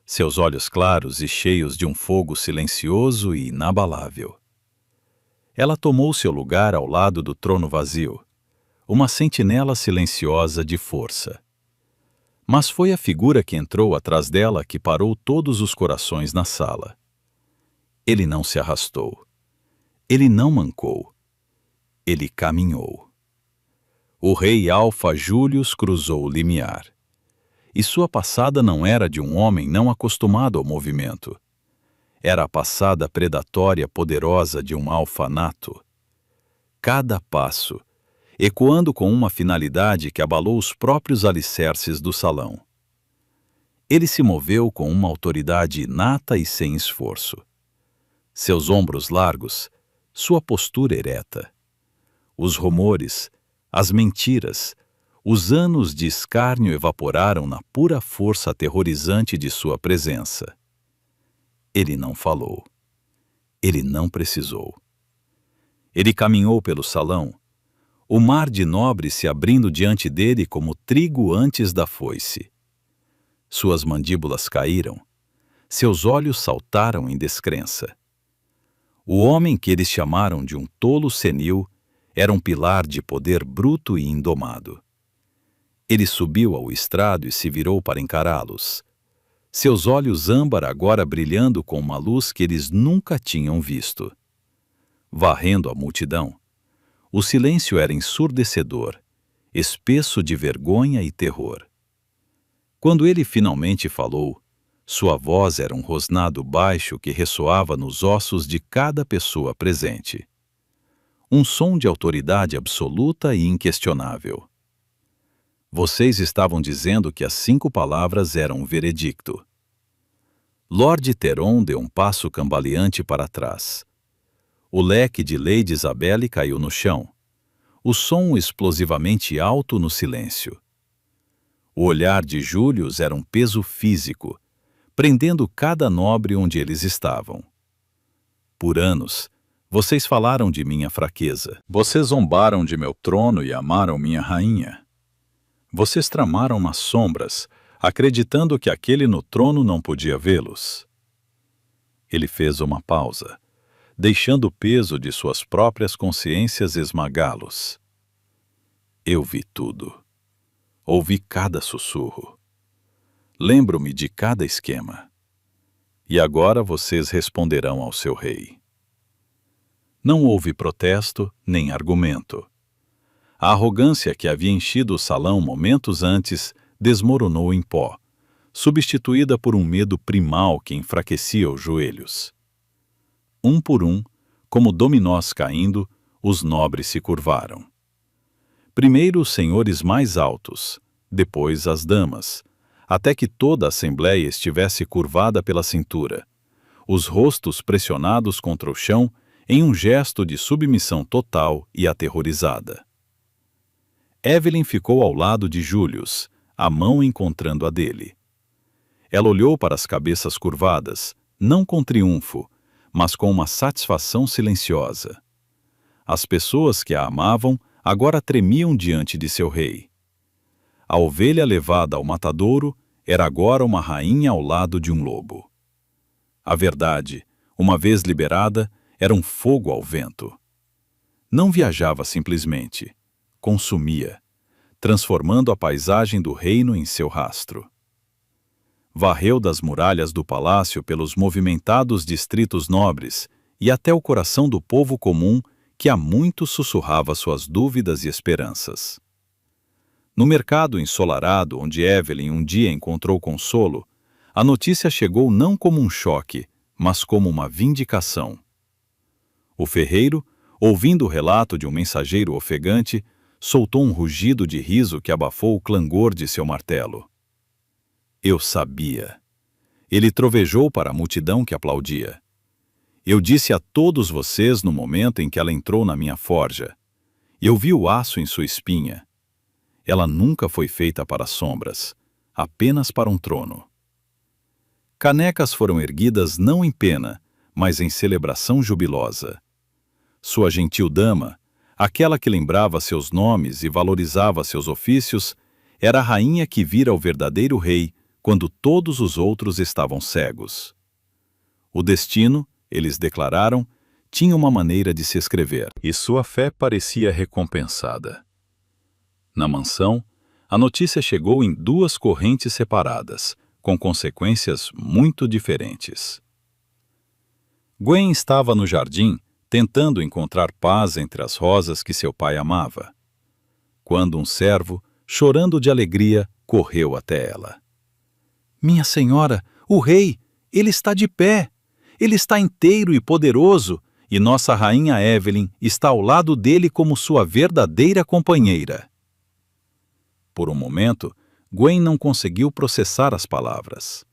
Seus olhos claros e cheios de um fogo silencioso e inabalável. Ela tomou seu lugar ao lado do trono vazio, uma sentinela silenciosa de força. Mas foi a figura que entrou atrás dela que parou todos os corações na sala. Ele não se arrastou. Ele não mancou. Ele caminhou. O rei Alfa Július cruzou o limiar. E sua passada não era de um homem não acostumado ao movimento. Era a passada predatória poderosa de um alfa nato. Cada passo, ecoando com uma finalidade que abalou os próprios alicerces do salão. Ele se moveu com uma autoridade inata e sem esforço. Seus ombros largos, sua postura ereta. Os rumores, as mentiras, os anos de escárnio evaporaram na pura força aterrorizante de sua presença. Ele não falou. Ele não precisou. Ele caminhou pelo salão, o mar de nobres se abrindo diante dele como trigo antes da foice. Suas mandíbulas caíram, seus olhos saltaram em descrença. O homem que eles chamaram de um tolo senil era um pilar de poder bruto e indomado. Ele subiu ao estrado e se virou para encará-los. Seus olhos âmbar agora brilhando com uma luz que eles nunca tinham visto. Varrendo a multidão, o silêncio era ensurdecedor, espesso de vergonha e terror. Quando ele finalmente falou, sua voz era um rosnado baixo que ressoava nos ossos de cada pessoa presente. Um som de autoridade absoluta e inquestionável. Vocês estavam dizendo que as 5 palavras eram um veredicto. Lord Theron deu um passo cambaleante para trás. O leque de Lady Isabelle caiu no chão. O som explosivamente alto no silêncio. O olhar de Július era um peso físico, prendendo cada nobre onde eles estavam. Por anos, vocês falaram de minha fraqueza. Vocês zombaram de meu trono e amaram minha rainha. Vocês tramaram nas sombras, acreditando que aquele no trono não podia vê-los. Ele fez uma pausa, deixando o peso de suas próprias consciências esmagá-los. Eu vi tudo. Ouvi cada sussurro. Lembro-me de cada esquema. E agora vocês responderão ao seu rei. Não houve protesto nem argumento. A arrogância que havia enchido o salão momentos antes desmoronou em pó, substituída por um medo primal que enfraquecia os joelhos. Um por um, como dominós caindo, os nobres se curvaram. Primeiro os senhores mais altos, depois as damas, até que toda a assembleia estivesse curvada pela cintura, os rostos pressionados contra o chão em um gesto de submissão total e aterrorizada. Evelyn ficou ao lado de Július, a mão encontrando a dele. Ela olhou para as cabeças curvadas, não com triunfo, mas com uma satisfação silenciosa. As pessoas que a amavam agora tremiam diante de seu rei. A ovelha levada ao matadouro era agora uma rainha ao lado de um lobo. A verdade, uma vez liberada, era um fogo ao vento. Não viajava simplesmente, consumia, transformando a paisagem do reino em seu rastro. Varreu das muralhas do palácio pelos movimentados distritos nobres e até o coração do povo comum que há muito sussurrava suas dúvidas e esperanças. No mercado ensolarado onde Evelyn um dia encontrou consolo, a notícia chegou não como um choque, mas como uma vindicação. O ferreiro, ouvindo o relato de um mensageiro ofegante, soltou um rugido de riso que abafou o clangor de seu martelo. Eu sabia. Ele trovejou para a multidão que aplaudia. Eu disse a todos vocês no momento em que ela entrou na minha forja. Eu vi o aço em sua espinha. Ela nunca foi feita para sombras, apenas para um trono. Canecas foram erguidas não em pena, mas em celebração jubilosa. Sua gentil dama, aquela que lembrava seus nomes e valorizava seus ofícios, era a rainha que vira o verdadeiro rei quando todos os outros estavam cegos. O destino, eles declararam, tinha uma maneira de se escrever, e sua fé parecia recompensada. Na mansão, a notícia chegou em duas correntes separadas, com consequências muito diferentes. Gwen estava no jardim, tentando encontrar paz entre as rosas que seu pai amava, quando um servo, chorando de alegria, correu até ela. Minha senhora, o rei, ele está de pé, ele está inteiro e poderoso, e nossa rainha Evelyn está ao lado dele como sua verdadeira companheira. Por um momento, Gwen não conseguiu processar as palavras.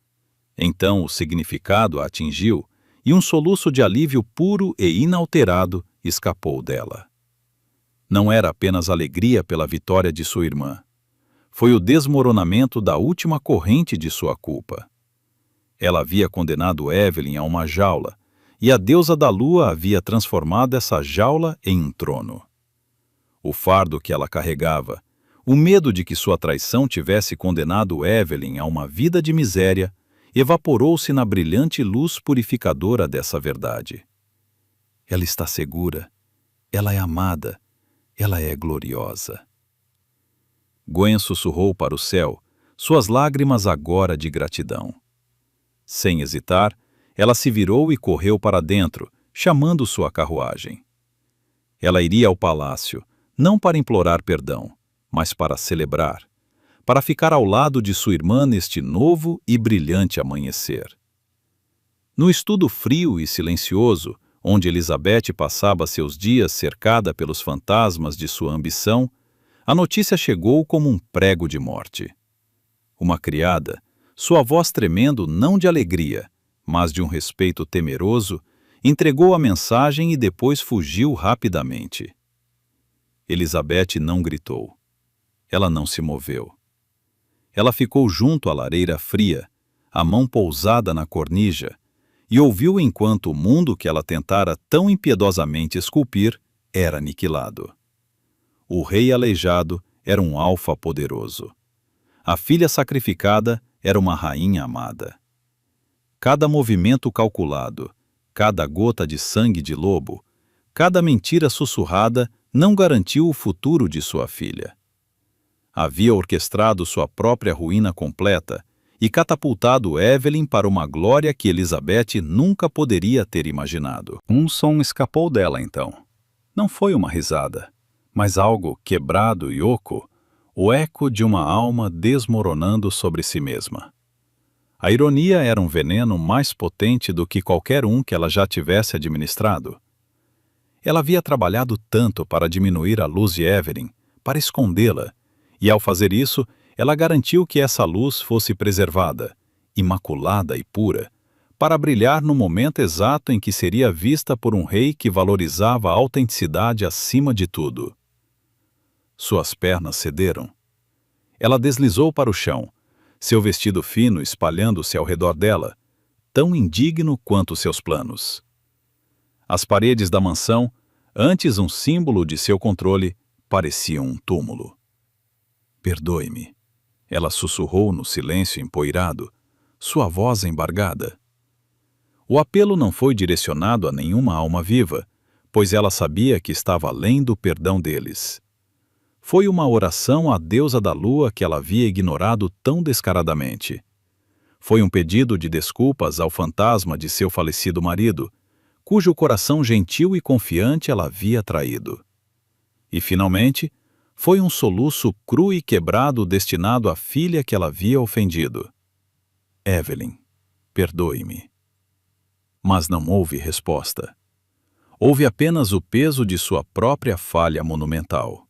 Então o significado a atingiu, e um soluço de alívio puro e inalterado escapou dela. Não era apenas alegria pela vitória de sua irmã. Foi o desmoronamento da última corrente de sua culpa. Ela havia condenado Evelyn a uma jaula, e a deusa da lua havia transformado essa jaula em um trono. O fardo que ela carregava, o medo de que sua traição tivesse condenado Evelyn a uma vida de miséria, evaporou-se na brilhante luz purificadora dessa verdade. Ela está segura, ela é amada, ela é gloriosa. Gwen sussurrou para o céu, suas lágrimas agora de gratidão. Sem hesitar, ela se virou e correu para dentro, chamando sua carruagem. Ela iria ao palácio, não para implorar perdão, mas para celebrar, para ficar ao lado de sua irmã neste novo e brilhante amanhecer. No estudo frio e silencioso, onde Elizabeth passava seus dias cercada pelos fantasmas de sua ambição, a notícia chegou como um prego de morte. Uma criada, sua voz tremendo não de alegria, mas de um respeito temeroso, entregou a mensagem e depois fugiu rapidamente. Elizabeth não gritou. Ela não se moveu. Ela ficou junto à lareira fria, a mão pousada na cornija, e ouviu enquanto o mundo que ela tentara tão impiedosamente esculpir era aniquilado. O rei aleijado era um alfa poderoso. A filha sacrificada era uma rainha amada. Cada movimento calculado, cada gota de sangue de lobo, cada mentira sussurrada não garantiu o futuro de sua filha. Havia orquestrado sua própria ruína completa e catapultado Evelyn para uma glória que Elizabeth nunca poderia ter imaginado. Um som escapou dela então. Não foi uma risada, mas algo quebrado e oco, o eco de uma alma desmoronando sobre si mesma. A ironia era um veneno mais potente do que qualquer um que ela já tivesse administrado. Ela havia trabalhado tanto para diminuir a luz de Evelyn, para escondê-la, e ao fazer isso, ela garantiu que essa luz fosse preservada, imaculada e pura, para brilhar no momento exato em que seria vista por um rei que valorizava a autenticidade acima de tudo. Suas pernas cederam. Ela deslizou para o chão, seu vestido fino espalhando-se ao redor dela, tão indigno quanto seus planos. As paredes da mansão, antes um símbolo de seu controle, pareciam um túmulo. Perdoe-me. Ela sussurrou no silêncio empoeirado, sua voz embargada. O apelo não foi direcionado a nenhuma alma viva, pois ela sabia que estava além do perdão deles. Foi uma oração à deusa da lua que ela havia ignorado tão descaradamente. Foi um pedido de desculpas ao fantasma de seu falecido marido, cujo coração gentil e confiante ela havia traído. E, finalmente, foi um soluço cru e quebrado destinado à filha que ela havia ofendido. Evelyn, perdoe-me. Mas não houve resposta. Houve apenas o peso de sua própria falha monumental.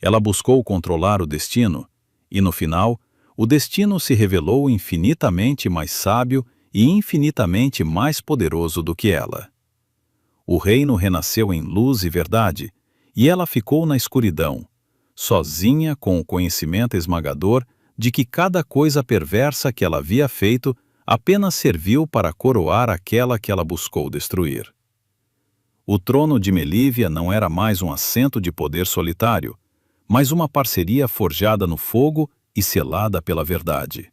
Ela buscou controlar o destino, e no final, o destino se revelou infinitamente mais sábio e infinitamente mais poderoso do que ela. O reino renasceu em luz e verdade, e ela ficou na escuridão, sozinha com o conhecimento esmagador de que cada coisa perversa que ela havia feito apenas serviu para coroar aquela que ela buscou destruir. O trono de Melívia não era mais um assento de poder solitário, mas uma parceria forjada no fogo e selada pela verdade.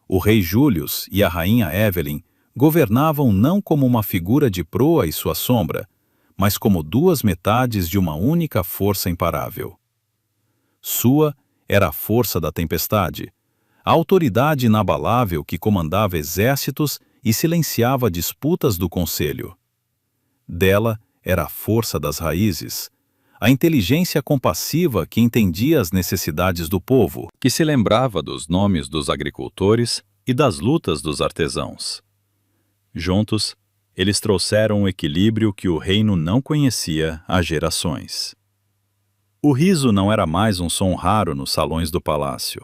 O rei Július e a rainha Evelyn governavam não como uma figura de proa e sua sombra, mas como duas metades de uma única força imparável. Sua era a força da tempestade, a autoridade inabalável que comandava exércitos e silenciava disputas do conselho. Dela era a força das raízes, a inteligência compassiva que entendia as necessidades do povo, que se lembrava dos nomes dos agricultores e das lutas dos artesãos. Juntos, eles trouxeram um equilíbrio que o reino não conhecia há gerações. O riso não era mais um som raro nos salões do palácio.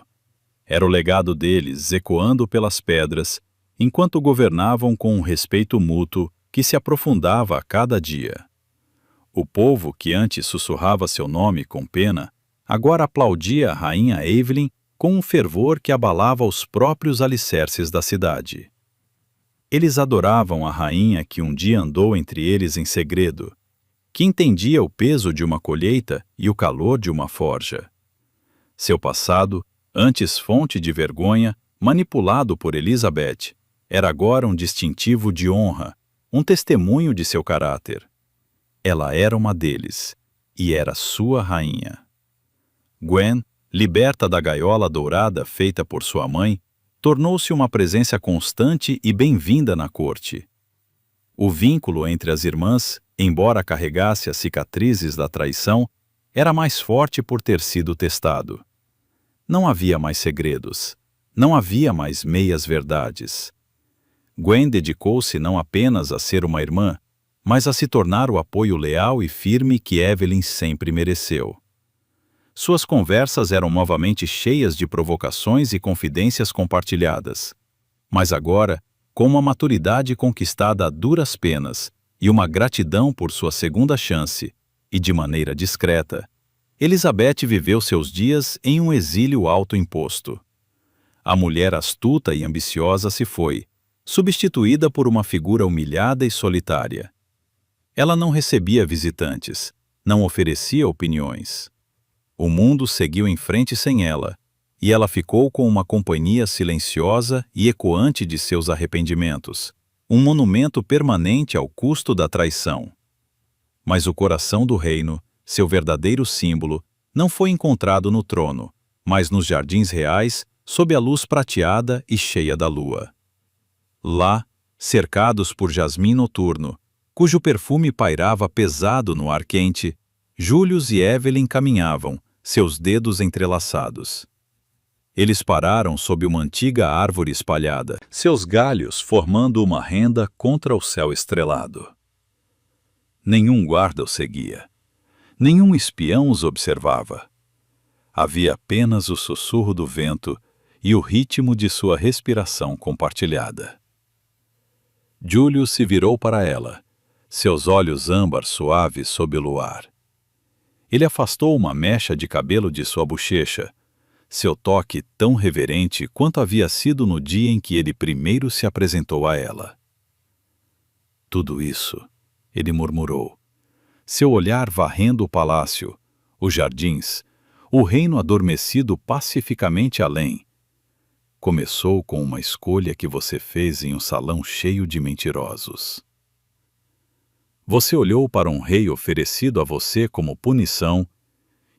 Era o legado deles ecoando pelas pedras, enquanto governavam com um respeito mútuo que se aprofundava a cada dia. O povo, que antes sussurrava seu nome com pena, agora aplaudia a rainha Evelyn com um fervor que abalava os próprios alicerces da cidade. Eles adoravam a rainha que um dia andou entre eles em segredo, que entendia o peso de uma colheita e o calor de uma forja. Seu passado, antes fonte de vergonha, manipulado por Elizabeth, era agora um distintivo de honra, um testemunho de seu caráter. Ela era uma deles, e era sua rainha. Gwen, liberta da gaiola dourada feita por sua mãe, tornou-se uma presença constante e bem-vinda na corte. O vínculo entre as irmãs, embora carregasse as cicatrizes da traição, era mais forte por ter sido testado. Não havia mais segredos, não havia mais meias-verdades. Gwen dedicou-se não apenas a ser uma irmã, mas a se tornar o apoio leal e firme que Evelyn sempre mereceu. Suas conversas eram novamente cheias de provocações e confidências compartilhadas. Mas agora, com uma maturidade conquistada a duras penas e uma gratidão por sua segunda chance, e de maneira discreta, Elizabeth viveu seus dias em um exílio autoimposto. A mulher astuta e ambiciosa se foi, substituída por uma figura humilhada e solitária. Ela não recebia visitantes, não oferecia opiniões. O mundo seguiu em frente sem ela, e ela ficou com uma companhia silenciosa e ecoante de seus arrependimentos, um monumento permanente ao custo da traição. Mas o coração do reino, seu verdadeiro símbolo, não foi encontrado no trono, mas nos jardins reais, sob a luz prateada e cheia da lua. Lá, cercados por jasmim noturno, cujo perfume pairava pesado no ar quente, Július e Evelyn caminhavam, seus dedos entrelaçados. Eles pararam sob uma antiga árvore espalhada, seus galhos formando uma renda contra o céu estrelado. Nenhum guarda os seguia. Nenhum espião os observava. Havia apenas o sussurro do vento e o ritmo de sua respiração compartilhada. Július se virou para ela, seus olhos âmbar suaves sob o luar. Ele afastou uma mecha de cabelo de sua bochecha, seu toque tão reverente quanto havia sido no dia em que ele primeiro se apresentou a ela. Tudo isso, ele murmurou, seu olhar varrendo o palácio, os jardins, o reino adormecido pacificamente além. Começou com uma escolha que você fez em um salão cheio de mentirosos. Você olhou para um rei oferecido a você como punição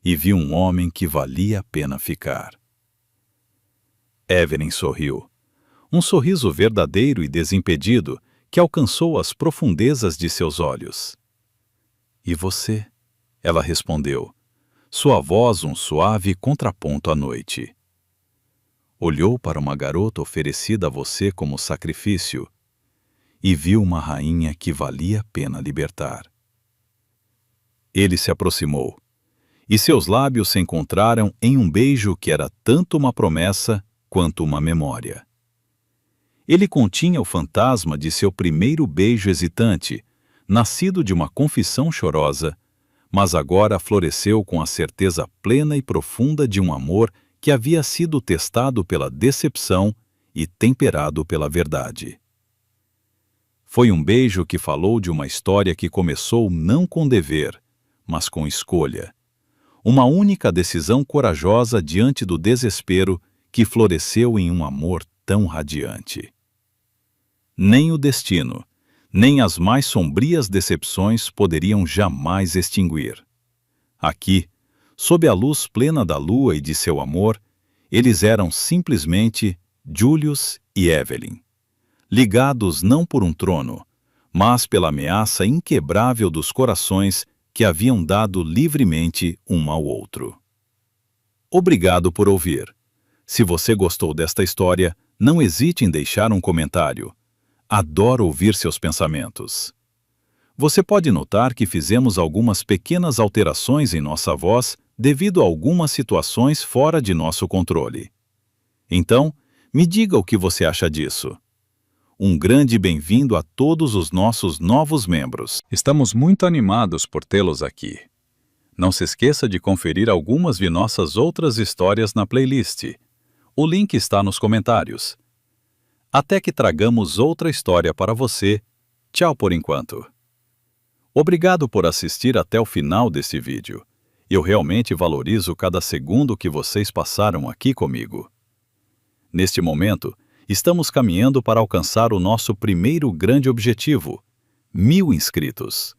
e viu um homem que valia a pena ficar. Evelyn sorriu. Um sorriso verdadeiro e desimpedido que alcançou as profundezas de seus olhos. E você? Ela respondeu, sua voz um suave contraponto à noite. Olhou para uma garota oferecida a você como sacrifício e viu uma rainha que valia a pena libertar. Ele se aproximou, e seus lábios se encontraram em um beijo que era tanto uma promessa quanto uma memória. Ele continha o fantasma de seu primeiro beijo hesitante, nascido de uma confissão chorosa, mas agora floresceu com a certeza plena e profunda de um amor que havia sido testado pela decepção e temperado pela verdade. Foi um beijo que falou de uma história que começou não com dever, mas com escolha. Uma única decisão corajosa diante do desespero que floresceu em um amor tão radiante. Nem o destino, nem as mais sombrias decepções poderiam jamais extinguir. Aqui, sob a luz plena da lua e de seu amor, eles eram simplesmente Julius e Evelyn. Ligados não por um trono, mas pela ameaça inquebrável dos corações que haviam dado livremente um ao outro. Obrigado por ouvir. Se você gostou desta história, não hesite em deixar um comentário. Adoro ouvir seus pensamentos. Você pode notar que fizemos algumas pequenas alterações em nossa voz devido a algumas situações fora de nosso controle. Então, me diga o que você acha disso. Um grande bem-vindo a todos os nossos novos membros. Estamos muito animados por tê-los aqui. Não se esqueça de conferir algumas de nossas outras histórias na playlist. O link está nos comentários. Até que tragamos outra história para você. Tchau por enquanto. Obrigado por assistir até o final desse vídeo. Eu realmente valorizo cada segundo que vocês passaram aqui comigo. Neste momento, estamos caminhando para alcançar o nosso primeiro grande objetivo, 1000 inscritos.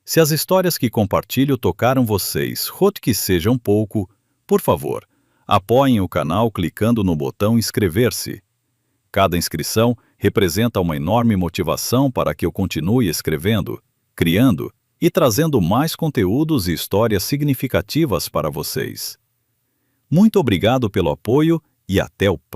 Se as histórias que compartilho tocaram vocês, rote que seja um pouco, por favor, apoiem o canal clicando no botão inscrever-se. Cada inscrição representa uma enorme motivação para que eu continue escrevendo, criando e trazendo mais conteúdos e histórias significativas para vocês. Muito obrigado pelo apoio e até o próximo.